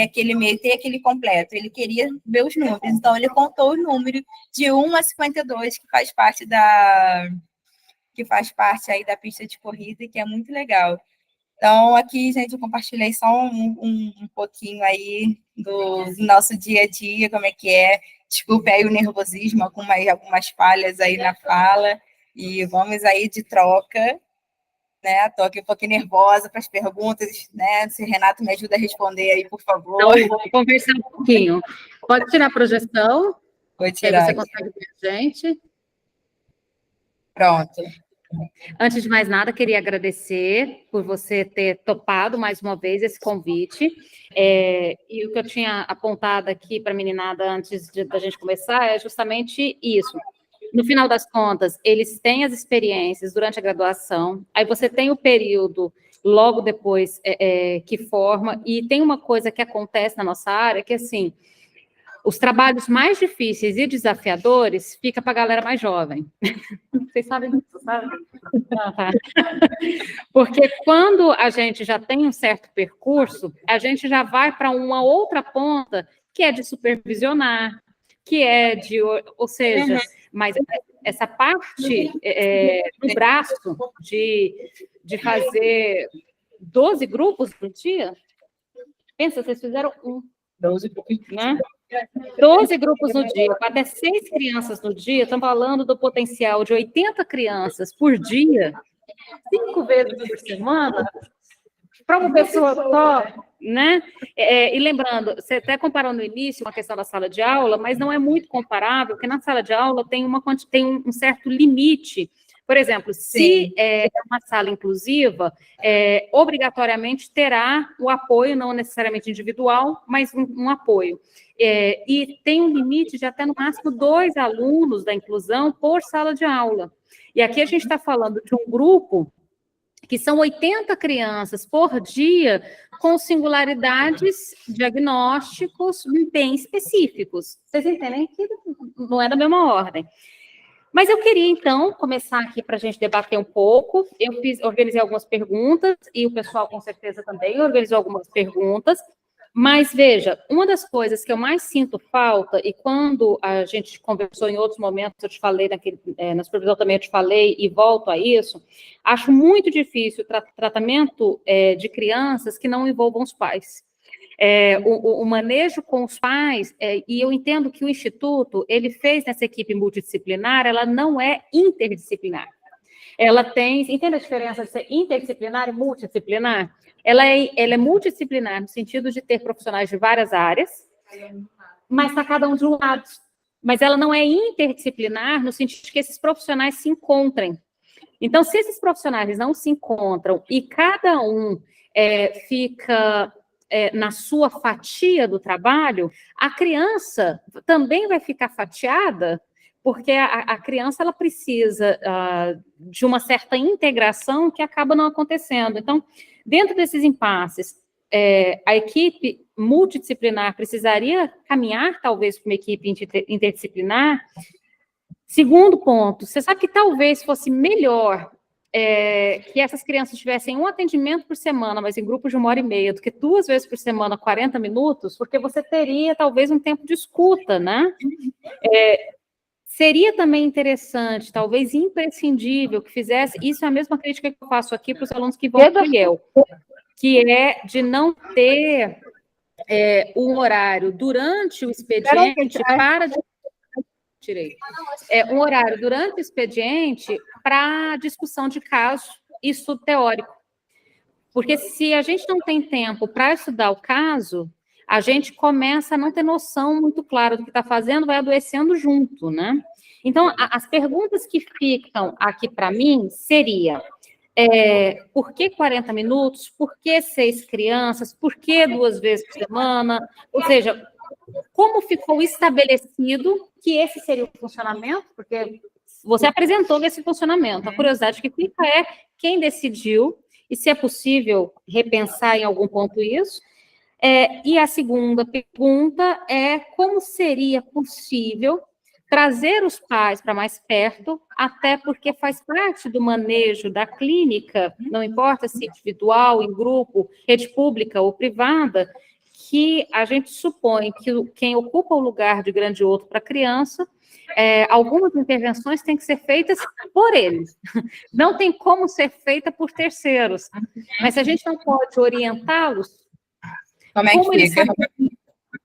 aquele meio, ter aquele completo. Ele queria ver os números. Então, ele contou o número de 1 a 52, que faz parte aí da pista de corrida, que é muito legal. Então, aqui, gente, eu compartilhei só um pouquinho aí do nosso dia a dia, como é que é. Desculpe aí o nervosismo, algumas falhas aí na fala, e vamos aí de troca, né? Estou aqui um pouquinho nervosa para as perguntas, né? Se Renato me ajuda a responder aí, por favor. Então, vamos conversar um pouquinho. Pode tirar a projeção? Vou tirar. Aí você consegue ver a gente. Pronto. Antes de mais nada, queria agradecer por você ter topado mais uma vez esse convite. E o que eu tinha apontado aqui para a meninada antes da gente começar é justamente isso. No final das contas, eles têm as experiências durante a graduação, aí você tem o período logo depois que forma, e tem uma coisa que acontece na nossa área, que assim, os trabalhos mais difíceis e desafiadores fica para a galera mais jovem. Vocês sabem disso, sabe? Tá. Porque quando a gente já tem um certo percurso, a gente já vai para uma outra ponta, que é de supervisionar, que é de... Ou seja, mas essa parte do braço de fazer 12 grupos no dia, pensa, vocês fizeram 12 grupos, né? 12 grupos no dia, até 6 crianças no dia, estamos falando do potencial de 80 crianças por dia, 5 vezes por semana, para uma pessoa só, né? E lembrando, você até comparou no início uma questão da sala de aula, mas não é muito comparável, porque na sala de aula tem um certo limite. Por exemplo, se é uma sala inclusiva, obrigatoriamente terá o apoio, não necessariamente individual, mas um apoio. E tem um limite de até no máximo 2 alunos da inclusão por sala de aula. E aqui a gente está falando de um grupo que são 80 crianças por dia com singularidades diagnósticos bem específicos. Vocês entendem que não é da mesma ordem. Mas eu queria, então, começar aqui para a gente debater um pouco. Eu organizei algumas perguntas, e o pessoal, com certeza, também organizou algumas perguntas. Mas, veja, uma das coisas que eu mais sinto falta, e quando a gente conversou em outros momentos, eu te falei, na supervisão também eu te falei, e volto a isso, acho muito difícil o tratamento de crianças que não envolvam os pais. O manejo com os pais, e eu entendo que o Instituto, ele fez nessa equipe multidisciplinar, ela não é interdisciplinar. Ela tem, entende a diferença de ser interdisciplinar e multidisciplinar? Ela é multidisciplinar no sentido de ter profissionais de várias áreas, mas está cada um de um lado. Mas ela não é interdisciplinar no sentido de que esses profissionais se encontrem. Então, se esses profissionais não se encontram e cada um fica na sua fatia do trabalho, a criança também vai ficar fatiada, porque a criança ela precisa de uma certa integração que acaba não acontecendo. Então, dentro desses impasses, a equipe multidisciplinar precisaria caminhar, talvez, para uma equipe interdisciplinar. Segundo ponto, você sabe que talvez fosse melhor que essas crianças tivessem um atendimento por semana, mas em grupos de 1h30, do que 2 vezes por semana, 40 minutos, porque você teria, talvez, um tempo de escuta, né? Seria também interessante, talvez imprescindível, que fizesse, isso é a mesma crítica que eu faço aqui para os alunos que vão para o IEL, que é de não ter um horário durante o expediente para... Tirei. Um horário durante o expediente para discussão de caso e estudo teórico. Porque se a gente não tem tempo para estudar o caso, a gente começa a não ter noção muito clara do que está fazendo, vai adoecendo junto, né? Então, as perguntas que ficam aqui para mim seria: por que 40 minutos? Por que 6 crianças? Por que 2 vezes por semana? Ou seja, como ficou estabelecido que esse seria o funcionamento? Porque você apresentou esse funcionamento. A curiosidade que fica é quem decidiu e se é possível repensar em algum ponto isso. E a segunda pergunta é como seria possível trazer os pais para mais perto, até porque faz parte do manejo da clínica, não importa se individual, em grupo, rede pública ou privada, que a gente supõe que quem ocupa o lugar de grande outro para a criança, algumas intervenções têm que ser feitas por eles. Não tem como ser feita por terceiros. Mas se a gente não pode orientá-los, como eles sabem,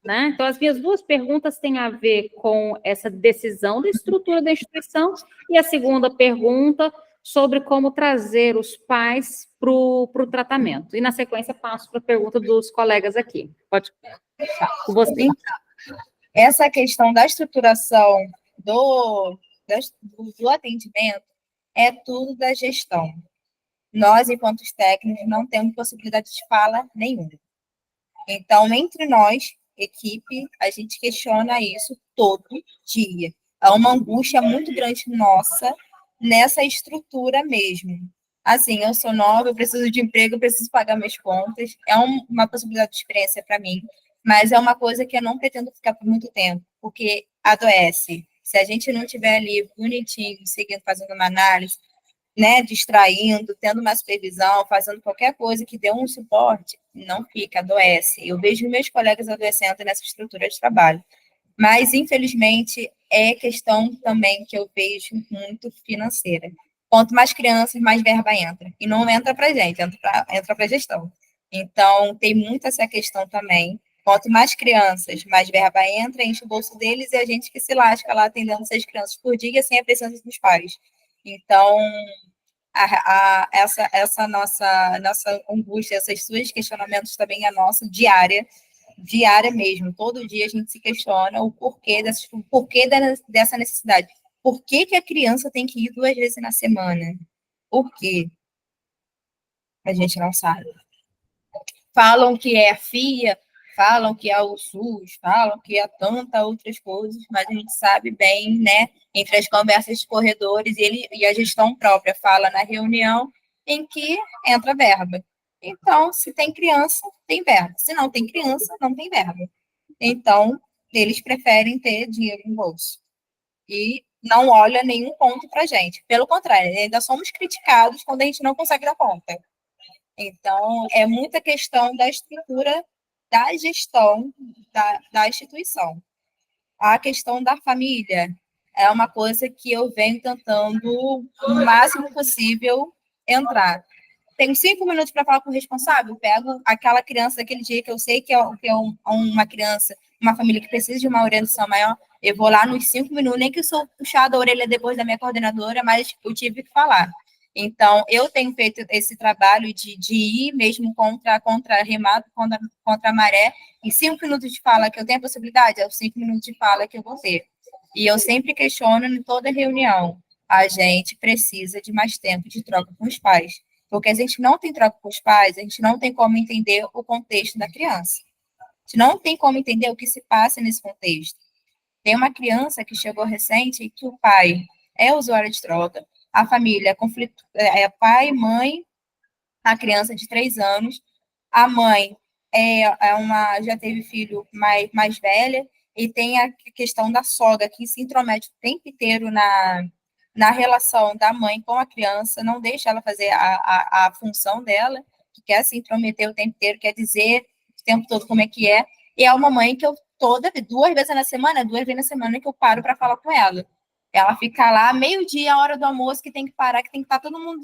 né? Então, as minhas 2 perguntas têm a ver com essa decisão da estrutura da instituição, e a segunda pergunta sobre como trazer os pais para o tratamento. E, na sequência, passo para a pergunta dos colegas aqui. Pode com você. Essa questão da estruturação do atendimento é tudo da gestão. Nós, enquanto técnicos, não temos possibilidade de fala nenhuma. Então, entre nós, equipe, a gente questiona isso todo dia. Há uma angústia muito grande nossa nessa estrutura mesmo. Assim, eu sou nova, eu preciso de emprego, eu preciso pagar minhas contas. É uma possibilidade de experiência para mim, mas é uma coisa que eu não pretendo ficar por muito tempo, porque adoece. Se a gente não estiver ali bonitinho, seguindo, fazendo uma análise, né, distraindo, tendo uma supervisão, fazendo qualquer coisa que dê um suporte, não fica, adoece. Eu vejo meus colegas adoecendo nessa estrutura de trabalho. Mas, infelizmente, é questão também que eu vejo muito financeira. Quanto mais crianças, mais verba entra. E não entra para a gente, entra para a gestão. Então, tem muito essa questão também. Quanto mais crianças, mais verba entra, enche o bolso deles e a gente que se lasca lá atendendo 6 crianças por dia sem a presença dos pais. Então, essa nossa angústia, esses seus questionamentos também é nossa, diária mesmo. Todo dia a gente se questiona o porquê dessa necessidade. Por que a criança tem que ir 2 vezes na semana? Por quê? A gente não sabe. Falam que é a FIA, falam que é o SUS, falam que é tantas outras coisas, mas a gente sabe bem, né, entre as conversas de corredores, e a gestão própria fala na reunião em que entra verba. Então, se tem criança, tem verba. Se não tem criança, não tem verba. Então, eles preferem ter dinheiro no bolso. E não olha nenhum ponto para a gente. Pelo contrário, ainda somos criticados quando a gente não consegue dar conta. Então, é muita questão da estrutura da gestão da instituição. A questão da família é uma coisa que eu venho tentando o máximo possível entrar. Tenho 5 minutos para falar com o responsável, pego aquela criança daquele dia que eu sei que é uma criança, uma família que precisa de uma orientação maior, eu vou lá nos 5 minutos, nem que eu sou puxada a orelha depois da minha coordenadora, mas eu tive que falar. Então, eu tenho feito esse trabalho de ir mesmo remado, contra a maré, em 5 minutos de fala que eu tenho a possibilidade, é os 5 minutos de fala que eu vou ter. E eu sempre questiono em toda reunião, a gente precisa de mais tempo de troca com os pais. Porque a gente não tem troca com os pais, a gente não tem como entender o contexto da criança. A gente não tem como entender o que se passa nesse contexto. Tem uma criança que chegou recente e que o pai é usuário de droga, a família é pai, mãe, a criança de 3 anos, a mãe já teve filho mais velha, e tem a questão da sogra, que se intromete o tempo inteiro na relação da mãe com a criança, não deixa ela fazer a função dela, que quer se intrometer o tempo inteiro, quer dizer o tempo todo como é que é, e é uma mãe que eu 2 vezes na semana que eu paro para falar com ela. Ela fica lá, meio-dia, a hora do almoço, que tem que parar, que tem que estar todo mundo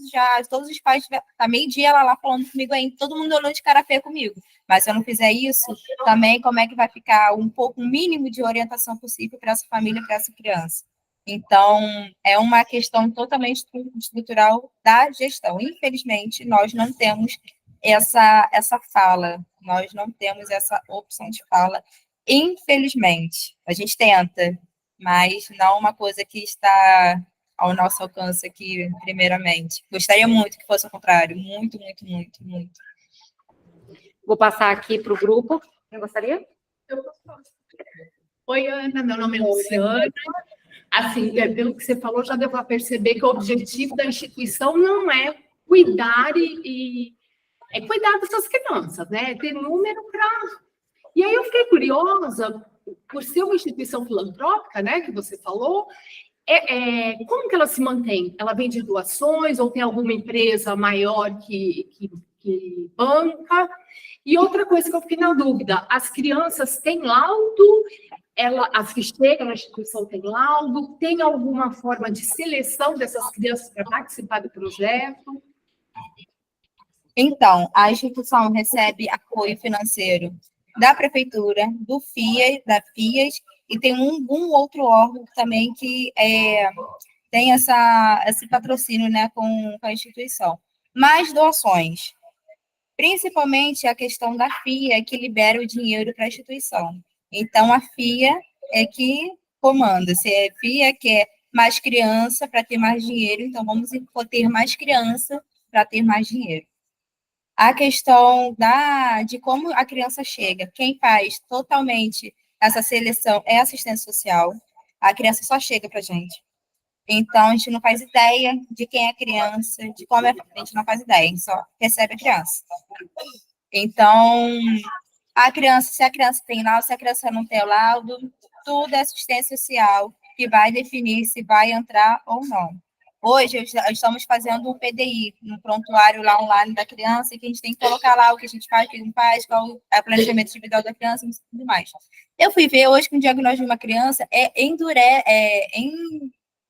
todos os pais, tá meio-dia ela lá falando comigo ainda, todo mundo olhando de cara feia comigo. Mas se eu não fizer isso, também como é que vai ficar um mínimo de orientação possível para essa família, para essa criança? Então, é uma questão totalmente estrutural da gestão. Infelizmente, nós não temos essa fala, nós não temos essa opção de fala, infelizmente. A gente tenta, mas não uma coisa que está ao nosso alcance aqui, primeiramente. Gostaria muito que fosse o contrário, muito, muito, muito, muito. Vou passar aqui para o grupo. Quem gostaria? Eu posso falar. Oi, Ana, meu nome é Luciana. Assim, pelo que você falou, já deu para perceber que o objetivo da instituição não é cuidar é cuidar dessas crianças, né? Ter número para... E aí eu fiquei curiosa, por ser uma instituição filantrópica, né, que você falou, como que ela se mantém? Ela vende doações ou tem alguma empresa maior que banca? E outra coisa que eu fiquei na dúvida, as crianças têm laudo? As que chegam na instituição têm laudo? Tem alguma forma de seleção dessas crianças para participar do projeto? Então, a instituição recebe apoio financeiro da prefeitura, da FIAS, e tem um outro órgão também que tem esse patrocínio, né, com a instituição. Mais doações, principalmente a questão da FIA, que libera o dinheiro para a instituição. Então, a FIA é que comanda. Se a FIA quer mais criança para ter mais dinheiro, então vamos ter mais criança para ter mais dinheiro. A questão de como a criança chega, quem faz totalmente essa seleção é a assistência social. A criança só chega para a gente. Então, a gente não faz ideia de quem é a criança, de como a gente não faz ideia, a gente só recebe a criança. Então, se a criança tem laudo, se a criança não tem laudo, tudo é assistência social que vai definir se vai entrar ou não. Hoje, estamos fazendo um PDI, um prontuário lá online da criança, e que a gente tem que colocar lá o que a gente faz, o que não faz, qual é o planejamento individual da criança e tudo mais. Eu fui ver hoje que o diagnóstico de uma criança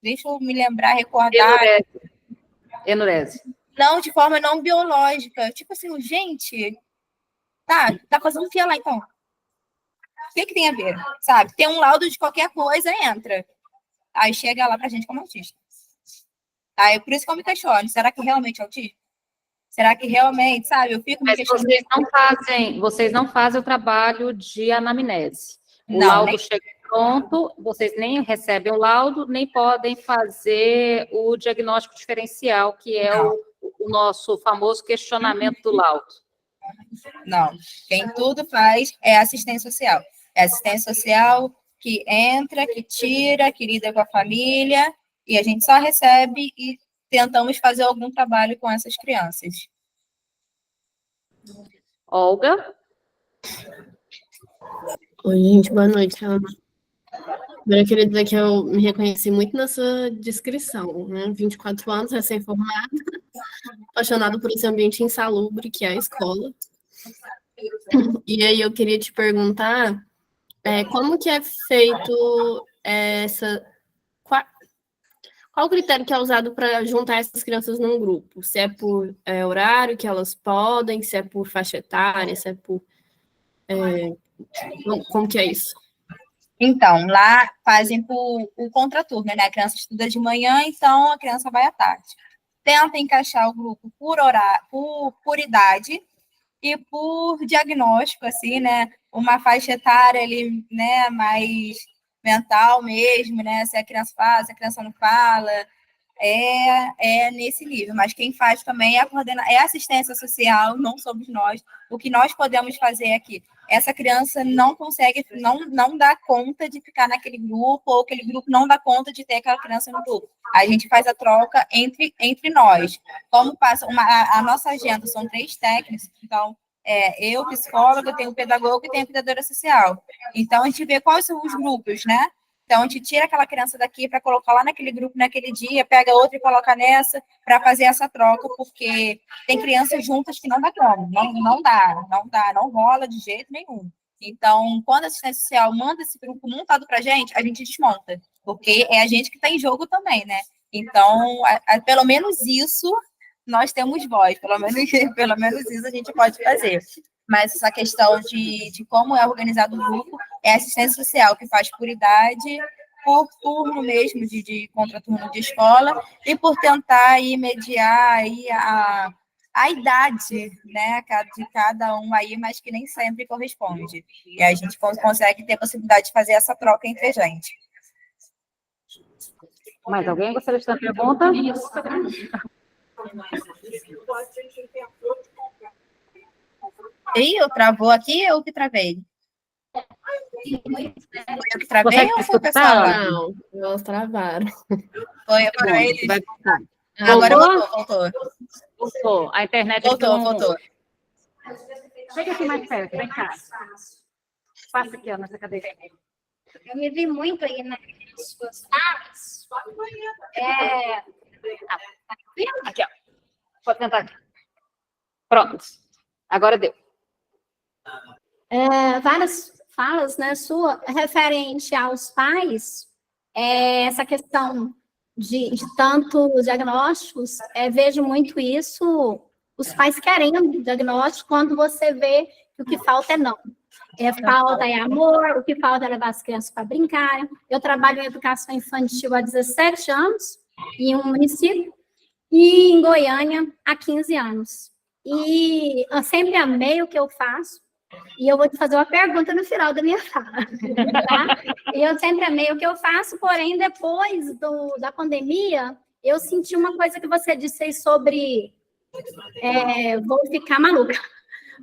deixa eu me lembrar, recordar... Enurese. Não, de forma não biológica. Tipo assim, gente, tá fazendo o que lá, então? O que tem a ver, sabe? Tem um laudo de qualquer coisa, entra. Aí chega lá pra gente como autista. Aí, por isso que eu me questiono, será que realmente é autismo? Será que realmente, sabe? Eu fico me questionando. Vocês não fazem o trabalho de anamnese. O Não, laudo chega pronto, vocês nem recebem o laudo, nem podem fazer o diagnóstico diferencial, que é o nosso famoso questionamento do laudo. Não. Quem tudo faz é assistência social. É assistência social que entra, que tira, que lida com a família, e a gente só recebe e tentamos fazer algum trabalho com essas crianças. Olga? Oi, gente, boa noite, Ana. Eu queria dizer que eu me reconheci muito nessa descrição, né? 24 anos, recém-formada, apaixonada por esse ambiente insalubre que é a escola. E aí eu queria te perguntar como que é feito qual o critério que é usado para juntar essas crianças num grupo? Se é por horário que elas podem, se é por faixa etária, se é por... como que é isso? Então, lá fazem por contraturno, né? A criança estuda de manhã, então a criança vai à tarde. Tenta encaixar o grupo por horário, por idade e por diagnóstico, assim, né? Uma faixa etária ali, né, mais mental mesmo, né? Se a criança fala, se a criança não fala, é nesse nível. Mas quem faz também é a assistência social, não somos nós. O que nós podemos fazer aqui, essa criança não consegue, não dá conta de ficar naquele grupo, ou aquele grupo não dá conta de ter aquela criança no grupo. A gente faz a troca entre nós. Como passa a nossa agenda, são 3 técnicos, então eu, psicóloga, tenho pedagogo e tenho cuidadora social. Então, a gente vê quais são os grupos, né? Então, a gente tira aquela criança daqui para colocar lá naquele grupo, naquele dia, pega outra e coloca nessa, para fazer essa troca, porque tem crianças juntas que não dá como, não rola de jeito nenhum. Então, quando a assistência social manda esse grupo montado para a gente desmonta, porque é a gente que está em jogo também, né? Então, pelo menos isso nós temos voz, pelo menos isso a gente pode fazer. Mas essa questão de como é organizado o grupo é a assistência social, que faz por idade, por turno mesmo, de contraturno de escola, e por tentar aí mediar aí a idade, né, de cada um aí, mas que nem sempre corresponde. E a gente consegue ter a possibilidade de fazer essa troca entre a gente. Mais alguém gostaria de fazer uma pergunta? E eu travou aqui ou que travei? Foi eu que travei ou foi o pessoal lá? Não, elas travaram. Foi eles. Agora voltou. A internet voltou. Chega aqui mais perto, vem cá. Passa aqui, ó, nessa cadeira. Eu me vi muito aí nas suas falas. Aqui, ó. Pode tentar aqui. Pronto. Agora deu. Várias falas, né, sua, referente aos pais, essa questão de tantos diagnósticos, vejo muito isso, os pais querendo diagnóstico, quando você vê que o que falta é não. Falta amor, o que falta é levar as crianças para brincar. Eu trabalho em educação infantil há 17 anos, em um município, e em Goiânia há 15 anos. E eu sempre amei o que eu faço, e eu vou te fazer uma pergunta no final da minha fala, tá? E eu sempre amei o que eu faço, porém, depois da pandemia, eu senti uma coisa que você disse aí sobre vou ficar maluca,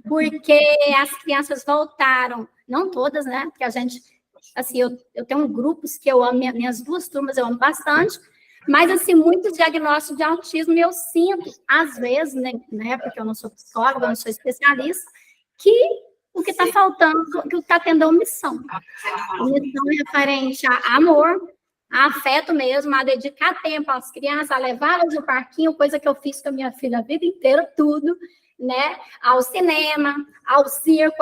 porque as crianças voltaram, não todas, né? Porque a gente, assim, eu tenho grupos que eu amo, minhas 2 turmas eu amo bastante, mas, assim, muitos diagnósticos de autismo eu sinto, às vezes, né, porque eu não sou psicóloga, eu não sou especialista, que o que está faltando, que está tendo a omissão. Omissão referente a amor, a afeto mesmo, a dedicar tempo às crianças, a levá-las no parquinho, coisa que eu fiz com a minha filha a vida inteira, tudo, né? Ao cinema, ao circo,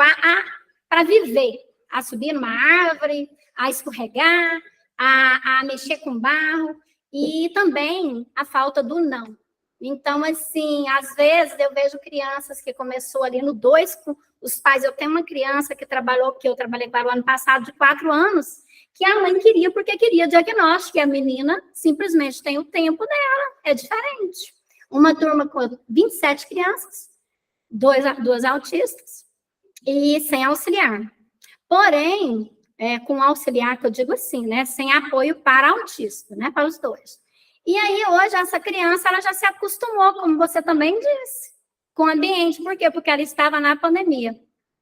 para viver, a subir numa árvore, a escorregar, a mexer com barro, e também a falta do não. Então, assim, às vezes eu vejo crianças que começou ali no 2 com os pais. Eu tenho uma criança que eu trabalhei com ela no ano passado, de 4 anos, que a mãe queria porque queria diagnóstico, e a menina simplesmente tem o tempo dela, é diferente. Uma turma com 27 crianças, 2 autistas, e sem auxiliar. Porém, com auxiliar, que eu digo assim, né, sem apoio para autista, né, para os 2. E aí, hoje, essa criança, ela já se acostumou, como você também disse, com o ambiente. Por quê? Porque ela estava na pandemia,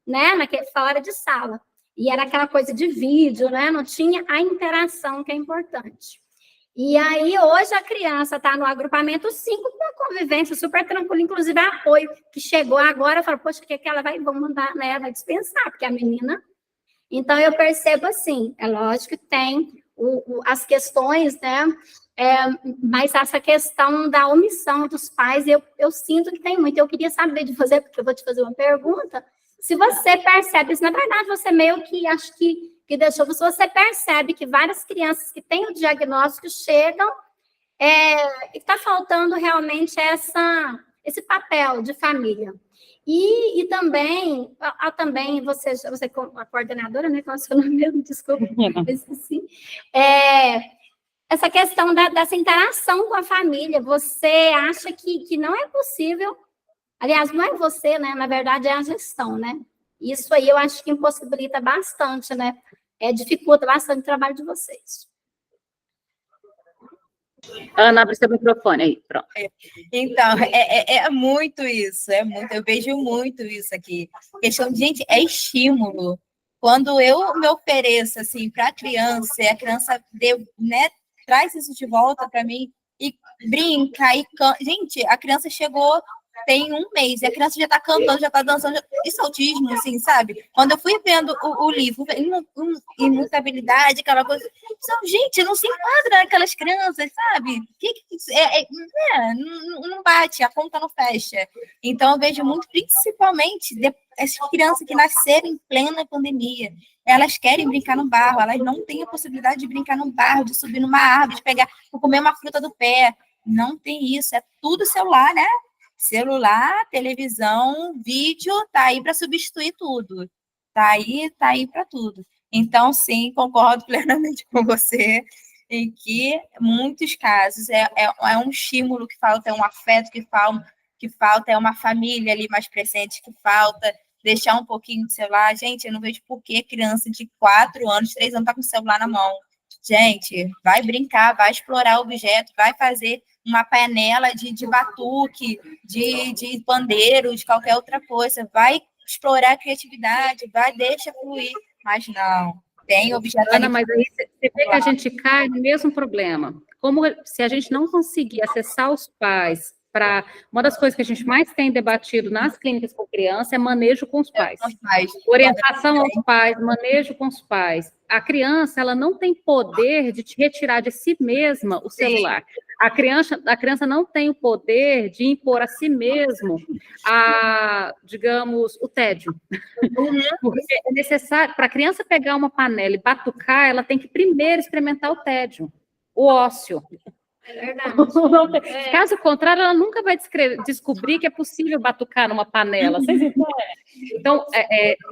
né, fora de sala. E era aquela coisa de vídeo, né, não tinha a interação que é importante. E aí, hoje, a criança está no agrupamento 5, com a convivência super tranquila, inclusive apoio, que chegou agora, falou, poxa, o que ela vai, vamos mandar, né, vai dispensar, porque a menina... Então, eu percebo assim, é lógico que tem as questões, né, mas essa questão da omissão dos pais, eu sinto que tem muito. Eu queria saber de você, porque eu vou te fazer uma pergunta, Se você percebe isso, na verdade, você meio que acho que deixou, se você percebe que várias crianças que têm o diagnóstico chegam, e está faltando realmente esse papel de família. E também, você como a coordenadora, né? Qual é o seu nome mesmo? Desculpa, eu esqueci. Essa questão dessa interação com a família, você acha que não é possível? Aliás, não é você, né? Na verdade, é a gestão, né? Isso aí eu acho que impossibilita bastante, né? Dificulta bastante o trabalho de vocês. Ana, abre seu microfone aí, pronto. Então, é muito isso, eu vejo muito isso aqui. Questão de, gente, é estímulo. Quando eu me ofereço, assim, para a criança, e a criança né, traz isso de volta para mim, e brinca, e canta. Gente, a criança chegou, tem 1 mês, e a criança já está cantando, já está dançando. Isso é autismo, assim, sabe? Quando eu fui vendo o livro, imutabilidade, aquela coisa, gente, não se enquadra naquelas crianças, sabe? Não bate, a conta não fecha. Então, eu vejo muito, principalmente, essas crianças que nasceram em plena pandemia. Elas querem brincar no barro, elas não têm a possibilidade de brincar no barro, de subir numa árvore, de pegar, de comer uma fruta do pé. Não tem isso, é tudo celular, né? Celular, televisão, vídeo, tá aí para substituir tudo. Tá aí para tudo. Então, sim, concordo plenamente com você em que muitos casos é um estímulo que falta, é um afeto que falta, é uma família ali mais presente que falta, deixar um pouquinho de celular. Gente, eu não vejo por que criança de 4 anos, 3 anos tá com o celular na mão. Gente, vai brincar, vai explorar o objeto, vai fazer uma panela de batuque, de pandeiro, de qualquer outra coisa. Vai explorar a criatividade, deixa fluir. Mas não, tem objeto. Ana, mas aí você vê que a gente cai no mesmo problema. Como se a gente não conseguir acessar os pais para... Uma das coisas que a gente mais tem debatido nas clínicas com criança é manejo com os pais. Orientação aos pais, manejo com os pais. A criança, ela não tem poder de te retirar de si mesma o celular. A criança não tem o poder de impor a si mesmo digamos, o tédio. Porque é necessário, para a criança pegar uma panela e batucar, ela tem que primeiro experimentar o tédio, o ócio. É verdade. Caso contrário, ela nunca vai descobrir que é possível batucar numa panela. Vocês entendem? Então,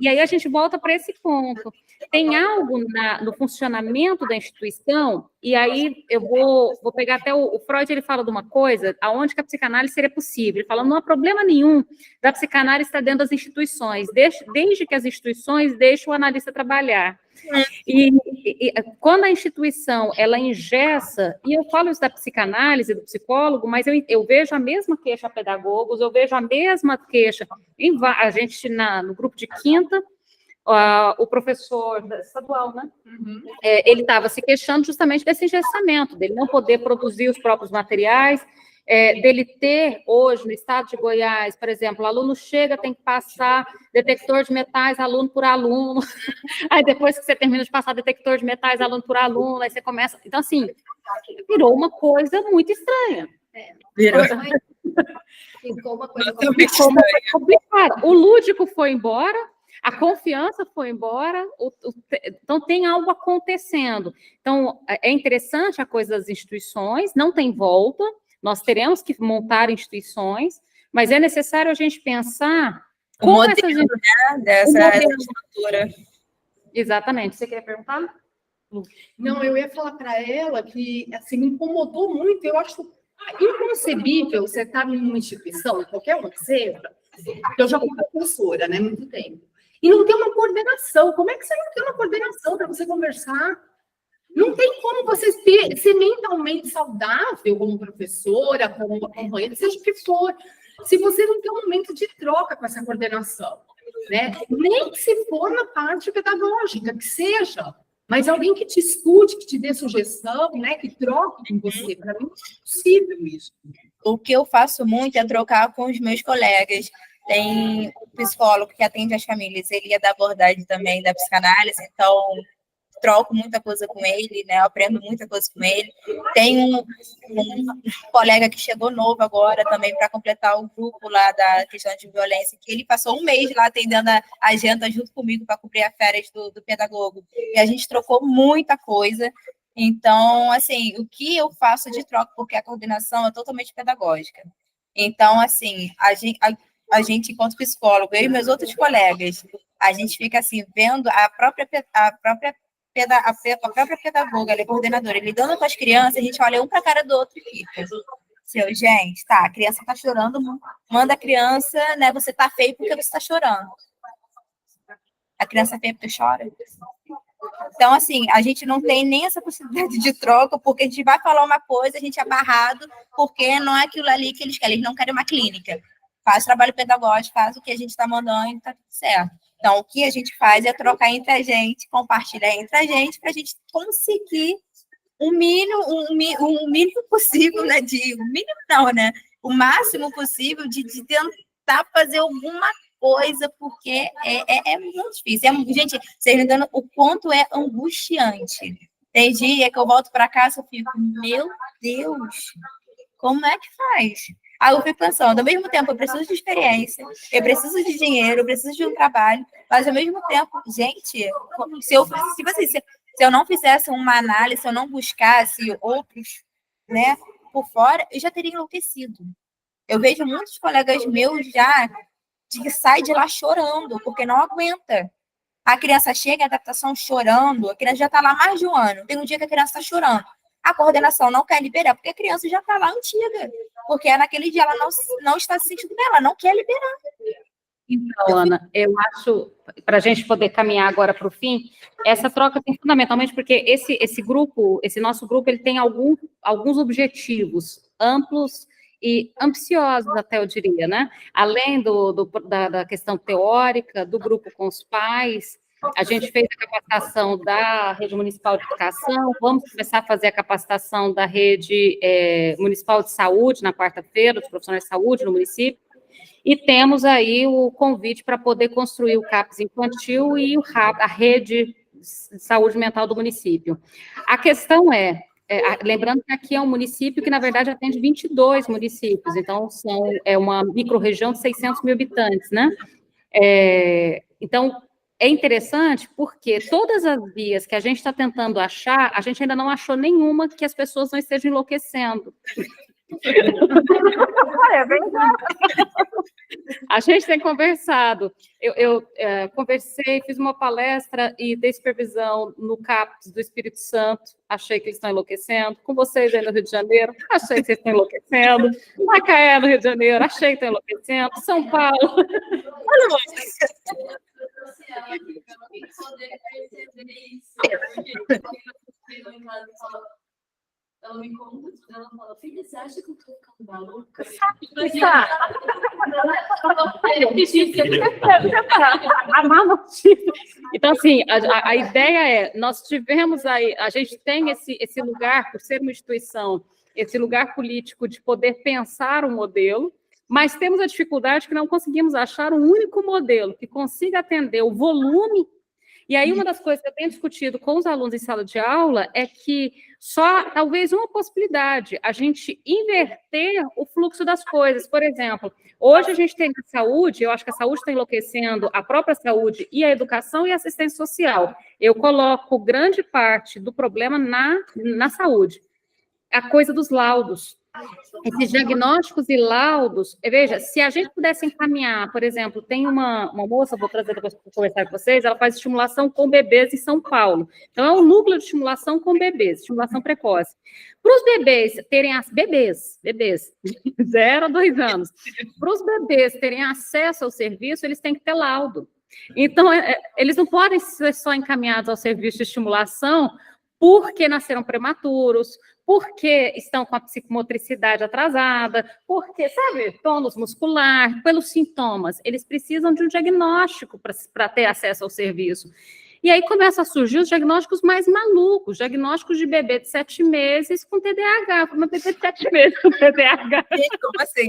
e aí a gente volta para esse ponto. Tem algo no funcionamento da instituição, e aí eu vou pegar até o Freud, ele fala de uma coisa, aonde que a psicanálise seria possível. Ele fala, não há problema nenhum da psicanálise estar dentro das instituições, desde que as instituições deixem o analista trabalhar. E quando a instituição, ela engessa, e eu falo isso da psicanálise, do psicólogo, mas eu vejo a mesma queixa a pedagogos, eu vejo a mesma queixa, a gente no grupo de quinta, o professor estadual, né? Ele estava se queixando justamente desse engessamento, dele não poder produzir os próprios materiais, dele ter hoje, no estado de Goiás, por exemplo, o aluno chega, tem que passar detector de metais aluno por aluno, aí depois que você termina de passar detector de metais aluno por aluno, aí você começa... Então, assim, virou uma coisa muito estranha. Ficou uma coisa complicada. O lúdico foi embora, a confiança foi embora, então tem algo acontecendo. Então, é interessante a coisa das instituições, não tem volta, nós teremos que montar instituições, mas é necessário a gente pensar como essa gente... dessa estrutura. Exatamente. Você queria perguntar? Não, eu ia falar para ela que assim, me incomodou muito, eu acho inconcebível você estar em uma instituição, qualquer uma que seja, eu já fui professora, né, muito tempo, e não ter uma coordenação. Como é que você não tem uma coordenação para você conversar? Não tem como você ser mentalmente saudável como professora, como companheira, seja o que for, se você não tem um momento de troca com essa coordenação, né? Nem que se for na parte pedagógica, que seja, mas alguém que te escute, que te dê sugestão, né? Que troque com você. Para mim é possível isso. O que eu faço muito é trocar com os meus colegas. Tem um psicólogo que atende as famílias, ele é da abordagem também da psicanálise, então troco muita coisa com ele, né? Eu aprendo muita coisa com ele. Tem um colega que chegou novo agora também para completar o grupo lá da questão de violência, que ele passou um mês lá atendendo a agenda junto comigo para cobrir as férias do pedagogo. E a gente trocou muita coisa. Então, assim, o que eu faço de troca, porque a coordenação é totalmente pedagógica. Então, assim, a gente enquanto psicólogo, eu e meus outros colegas, a gente fica assim, vendo a própria pedagoga, ela é coordenadora, lidando com as crianças, a gente olha um para a cara do outro e fica. Gente, tá, a criança tá chorando, manda a criança, né? Você tá feio porque você tá chorando. A criança é feia porque chora. Então, assim, a gente não tem nem essa possibilidade de troca, porque a gente vai falar uma coisa, a gente é barrado, porque não é aquilo ali que eles querem, eles não querem uma clínica. Faz trabalho pedagógico, faz o que a gente está mandando e tá tudo certo. Então, o que a gente faz é trocar entre a gente, compartilhar entre a gente, para a gente conseguir o mínimo possível, né? O máximo possível de tentar fazer alguma coisa, porque é muito difícil. Gente, vocês me dando o quanto é angustiante. Tem dia que eu volto para casa e fico, meu Deus, como é que faz? Aí eu fico pensando, ao mesmo tempo, eu preciso de experiência, eu preciso de dinheiro, eu preciso de um trabalho, mas ao mesmo tempo, gente, se eu não fizesse uma análise, se eu não buscasse outros, né, por fora, eu já teria enlouquecido. Eu vejo muitos colegas meus já que saem de lá chorando, porque não aguenta. A criança chega em adaptação chorando, a criança já está lá mais de um ano, tem um dia que a criança está chorando. A coordenação não quer liberar, porque a criança já está lá antiga. Porque naquele dia ela não está se sentindo bem, ela não quer liberar. Então, Ana, eu acho, para a gente poder caminhar agora para o fim, essa troca tem fundamentalmente porque esse nosso grupo, ele tem alguns objetivos amplos e ambiciosos, até eu diria, né? Além da questão teórica, do grupo com os pais, a gente fez a capacitação da Rede Municipal de Educação, vamos começar a fazer a capacitação da Rede Municipal de Saúde na quarta-feira, dos profissionais de saúde no município, e temos aí o convite para poder construir o CAPS infantil e a Rede de Saúde Mental do município. A questão lembrando que aqui é um município que, na verdade, atende 22 municípios, então é uma micro-região de 600 mil habitantes, né? Então, é interessante porque todas as vias que a gente está tentando achar, a gente ainda não achou nenhuma que as pessoas não estejam enlouquecendo. É verdade. A gente tem conversado. Eu conversei, fiz uma palestra e dei supervisão no CAPS do Espírito Santo. Achei que eles estão enlouquecendo. Com vocês aí no Rio de Janeiro, achei que vocês estão enlouquecendo. Macaé, no Rio de Janeiro, achei que estão enlouquecendo. São Paulo. Olha, ela me conta, ela fala, filha, você acha que eu tô ficando maluca? Então, assim, a ideia nós tivemos aí, a gente tem esse lugar, por ser uma instituição, esse lugar político de poder pensar um modelo, mas temos a dificuldade que não conseguimos achar um único modelo que consiga atender o volume. E aí, uma das coisas que eu tenho discutido com os alunos em sala de aula é que só, talvez, uma possibilidade, a gente inverter o fluxo das coisas. Por exemplo, hoje a gente tem a saúde, eu acho que a saúde está enlouquecendo, a própria saúde e a educação e a assistência social. Eu coloco grande parte do problema na saúde. A coisa dos laudos. Esses diagnósticos e laudos, veja, se a gente pudesse encaminhar, por exemplo, tem uma moça, vou trazer depois para conversar com vocês, ela faz estimulação com bebês em São Paulo. Então, é um núcleo de estimulação com bebês, estimulação precoce. Para os bebês terem bebês, 0 a 2 anos, para os bebês terem acesso ao serviço, eles têm que ter laudo. Então, eles não podem ser só encaminhados ao serviço de estimulação porque nasceram prematuros, porque estão com a psicomotricidade atrasada, porque, sabe, tônus muscular, pelos sintomas. Eles precisam de um diagnóstico para ter acesso ao serviço. E aí começam a surgir os diagnósticos mais malucos, diagnósticos de bebê de 7 meses com TDAH, uma bebê de 7 meses com TDAH. Como assim?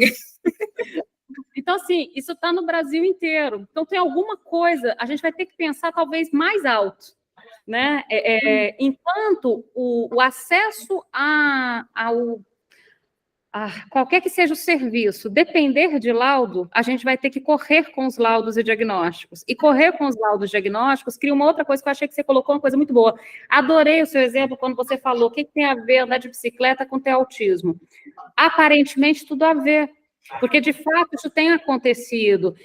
Então, assim, isso está no Brasil inteiro. Então, tem alguma coisa, a gente vai ter que pensar talvez mais alto. né? Enquanto o acesso a qualquer que seja o serviço, depender de laudo, a gente vai ter que correr com os laudos e diagnósticos. E correr com os laudos diagnósticos cria uma outra coisa que eu achei que você colocou, uma coisa muito boa. Adorei o seu exemplo quando você falou o que tem a ver andar de bicicleta com ter autismo. Aparentemente, tudo a ver, porque, de fato, isso tem acontecido.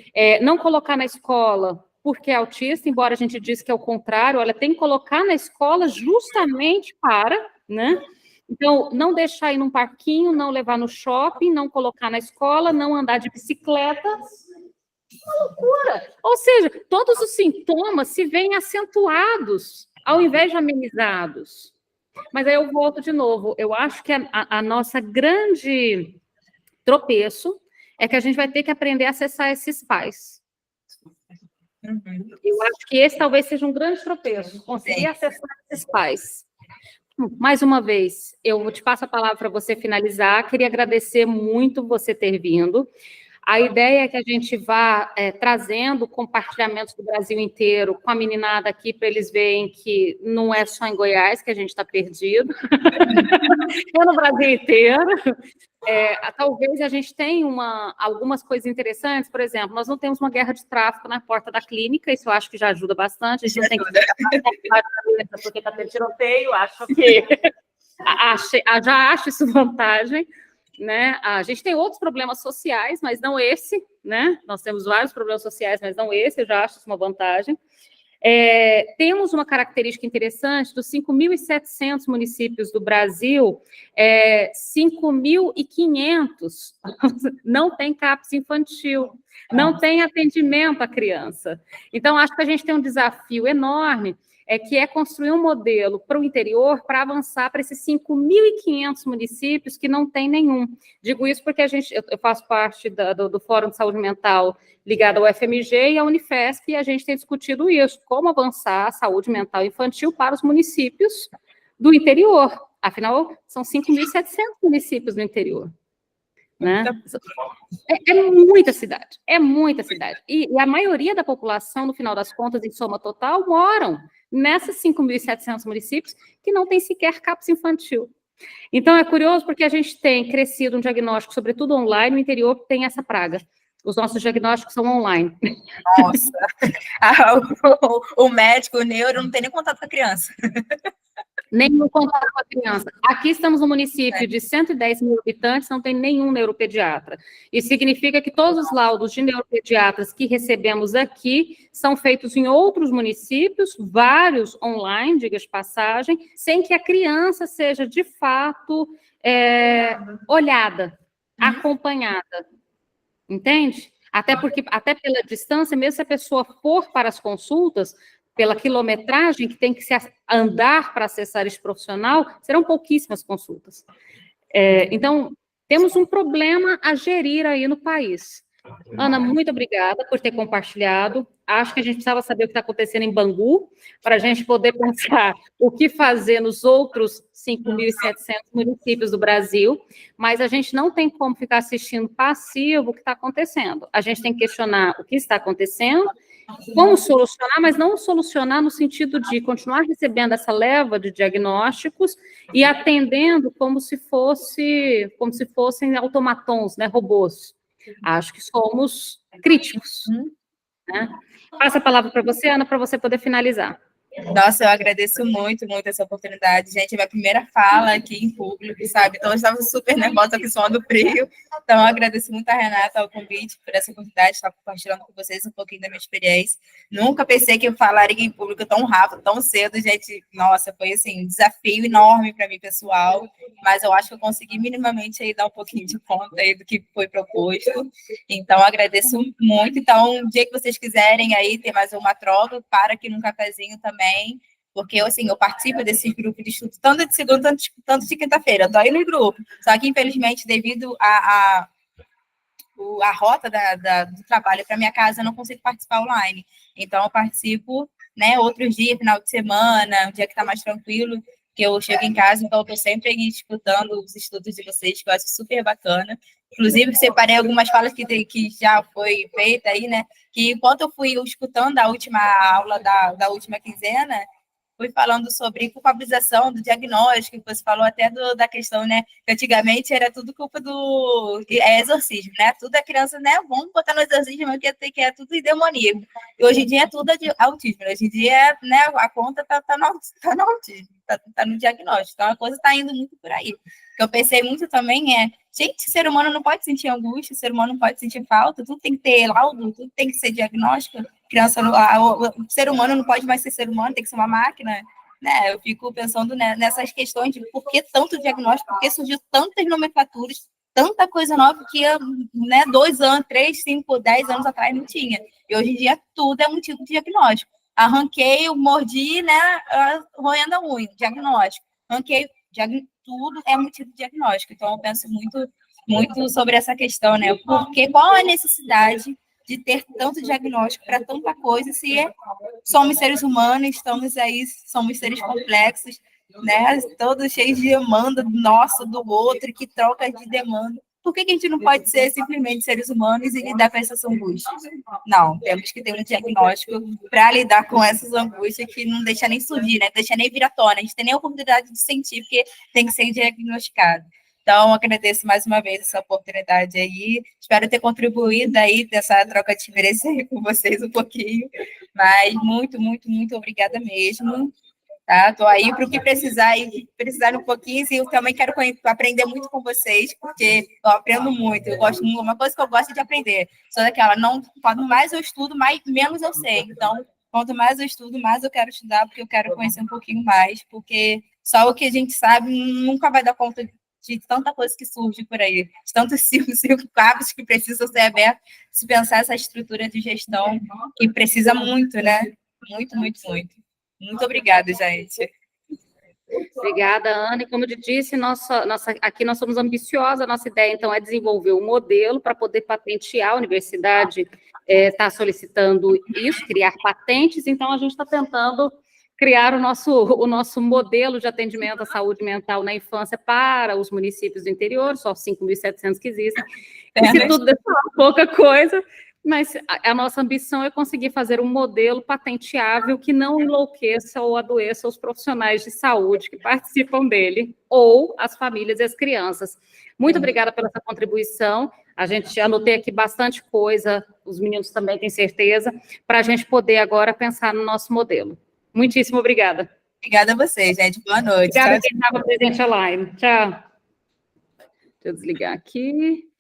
Não colocar na escola porque é autista, embora a gente diz que é o contrário, olha, tem que colocar na escola justamente para, né? Então, não deixar ir num parquinho, não levar no shopping, não colocar na escola, não andar de bicicleta. Uma loucura! Ou seja, todos os sintomas se veem acentuados, ao invés de amenizados. Mas aí eu volto de novo. Eu acho que a nossa grande tropeço é que a gente vai ter que aprender a acessar esses pais. Eu acho que esse talvez seja um grande tropeço, conseguir acessar esses pais. Mais uma vez, eu te passo a palavra para você finalizar. Queria agradecer muito você ter vindo. A ideia é que a gente vá trazendo compartilhamentos do Brasil inteiro com a meninada aqui, para eles verem que não é só em Goiás que a gente está perdido, é no Brasil inteiro. Talvez a gente tenha algumas coisas interessantes, por exemplo, nós não temos uma guerra de tráfico na porta da clínica, isso eu acho que já ajuda bastante, a gente não tem que porque está tendo tiroteio, acho que já acho isso vantagem, né? A gente tem outros problemas sociais, mas não esse, né? Nós temos vários problemas sociais, mas não esse, eu já acho isso uma vantagem. Temos uma característica interessante, dos 5.700 municípios do Brasil, 5.500 não tem CAPS infantil, não tem atendimento à criança. Então, acho que a gente tem um desafio enorme, que é construir um modelo para o interior para avançar para esses 5.500 municípios que não tem nenhum. Digo isso porque eu faço parte do Fórum de Saúde Mental ligado ao FMG e à Unifesp, e a gente tem discutido isso, como avançar a saúde mental infantil para os municípios do interior. Afinal, são 5.700 municípios no interior. Né? É muita cidade. E a maioria da população, no final das contas, em soma total, moram nessas 5.700 municípios que não tem sequer CAPS infantil. Então, é curioso porque a gente tem crescido um diagnóstico, sobretudo online, no interior tem essa praga. Os nossos diagnósticos são online. Nossa, o médico, o neuro, não tem nem contato com a criança. Nenhum contato com a criança. Aqui estamos no município de 110 mil habitantes, não tem nenhum neuropediatra. Isso significa que todos os laudos de neuropediatras que recebemos aqui são feitos em outros municípios, vários online, diga de passagem, sem que a criança seja, de fato, olhada, acompanhada. Entende? Até pela distância, mesmo se a pessoa for para as consultas, pela quilometragem que tem que se andar para acessar esse profissional, serão pouquíssimas consultas. Então, temos um problema a gerir aí no país. Ana, muito obrigada por ter compartilhado. Acho que a gente precisava saber o que está acontecendo em Bangu, para a gente poder pensar o que fazer nos outros 5.700 municípios do Brasil, mas a gente não tem como ficar assistindo passivo o que está acontecendo. A gente tem que questionar o que está acontecendo, como solucionar, mas não solucionar no sentido de continuar recebendo essa leva de diagnósticos e atendendo como se fossem automatons, né, robôs. Acho que somos críticos. Né? Passo a palavra para você, Ana, para você poder finalizar. Nossa, eu agradeço muito, muito essa oportunidade. Gente, é minha primeira fala aqui em público, sabe? Então, eu estava super nervosa, aqui suando frio. Então, eu agradeço muito a Renata ao convite, por essa oportunidade de estar compartilhando com vocês um pouquinho da minha experiência. Nunca pensei que eu falaria em público tão rápido, tão cedo, gente. Nossa, foi, assim, um desafio enorme para mim, pessoal. Mas eu acho que eu consegui minimamente aí dar um pouquinho de conta aí do que foi proposto. Então, eu agradeço muito. Então, um dia que vocês quiserem aí ter mais uma troca, para aqui num cafezinho também, porque assim, eu participo desse grupo de estudo, tanto de segunda, tanto de quinta-feira, eu estou aí no grupo, só que infelizmente devido a rota do trabalho para minha casa, eu não consigo participar online, então eu participo, né, outros dias, final de semana, um dia que está mais tranquilo, que eu chego em casa, então eu estou sempre aí escutando os estudos de vocês, que eu acho super bacana. Inclusive, separei algumas falas que já foi feita aí, né? Que enquanto eu fui escutando a última aula da última quinzena, fui falando sobre culpabilização do diagnóstico, que você falou até da questão, né, que antigamente era tudo culpa do exorcismo, né, tudo a criança, né, vamos botar no exorcismo, que é tudo demoníaco. E hoje em dia é tudo de autismo, hoje em dia, né, a conta tá no autismo, tá no diagnóstico, então a coisa tá indo muito por aí. O que eu pensei muito também é, gente, o ser humano não pode sentir angústia, o ser humano não pode sentir falta, tudo tem que ter laudo, tudo tem que ser diagnóstico, o ser humano não pode mais ser ser humano, tem que ser uma máquina, né? Eu fico pensando nessas questões de por que tanto diagnóstico, por que surgiu tantas nomenclaturas, tanta coisa nova que, né, 2 anos, 3, 5, 10 anos atrás não tinha. E hoje em dia tudo é motivo de diagnóstico. Arranquei, mordi, né, roendo a unha, diagnóstico. Arranquei, tudo é motivo de diagnóstico. Então, eu penso muito sobre essa questão, né? Porque qual a necessidade de ter tanto diagnóstico para tanta coisa, se somos seres humanos, somos seres complexos, né? Todos cheios de demanda nossa, do outro, que troca de demanda. Por que a gente não pode ser simplesmente seres humanos e lidar com essas angústias? Não, temos que ter um diagnóstico para lidar com essas angústias que não deixa nem surgir, né? Deixa nem vir à tona, a gente tem nem a oportunidade de sentir, porque tem que ser diagnosticado. Então, agradeço mais uma vez essa oportunidade aí. Espero ter contribuído aí dessa troca de experiência com vocês um pouquinho. Mas muito, muito, muito obrigada mesmo. Tá? Estou aí para o que precisar um pouquinho. E eu também quero aprender muito com vocês, porque eu aprendo muito. Uma coisa que eu gosto de aprender. Sou daquela, quanto mais eu estudo, menos eu sei. Então, quanto mais eu estudo, mais eu quero estudar, porque eu quero conhecer um pouquinho mais, porque só o que a gente sabe nunca vai dar conta de tanta coisa que surge por aí, de tantos cinco cabos que precisam ser abertos, se pensar essa estrutura de gestão que precisa muito, né? Muito, muito, muito. Muito obrigada, gente. Obrigada, Ana. E como eu disse, aqui nós somos ambiciosos, a nossa ideia, então, é desenvolver um modelo para poder patentear. A universidade está solicitando isso, criar patentes, então a gente está tentando criar o nosso modelo de atendimento à saúde mental na infância para os municípios do interior, só 5.700 que existem. E se tudo der pouca coisa, mas a nossa ambição é conseguir fazer um modelo patenteável que não enlouqueça ou adoeça os profissionais de saúde que participam dele, ou as famílias e as crianças. Muito obrigada pela sua contribuição. A gente anotei aqui bastante coisa, os meninos também têm certeza, para a gente poder agora pensar no nosso modelo. Muitíssimo obrigada. Obrigada a vocês, gente. Boa noite. Obrigada a quem estava presente online. Tchau. Deixa eu desligar aqui.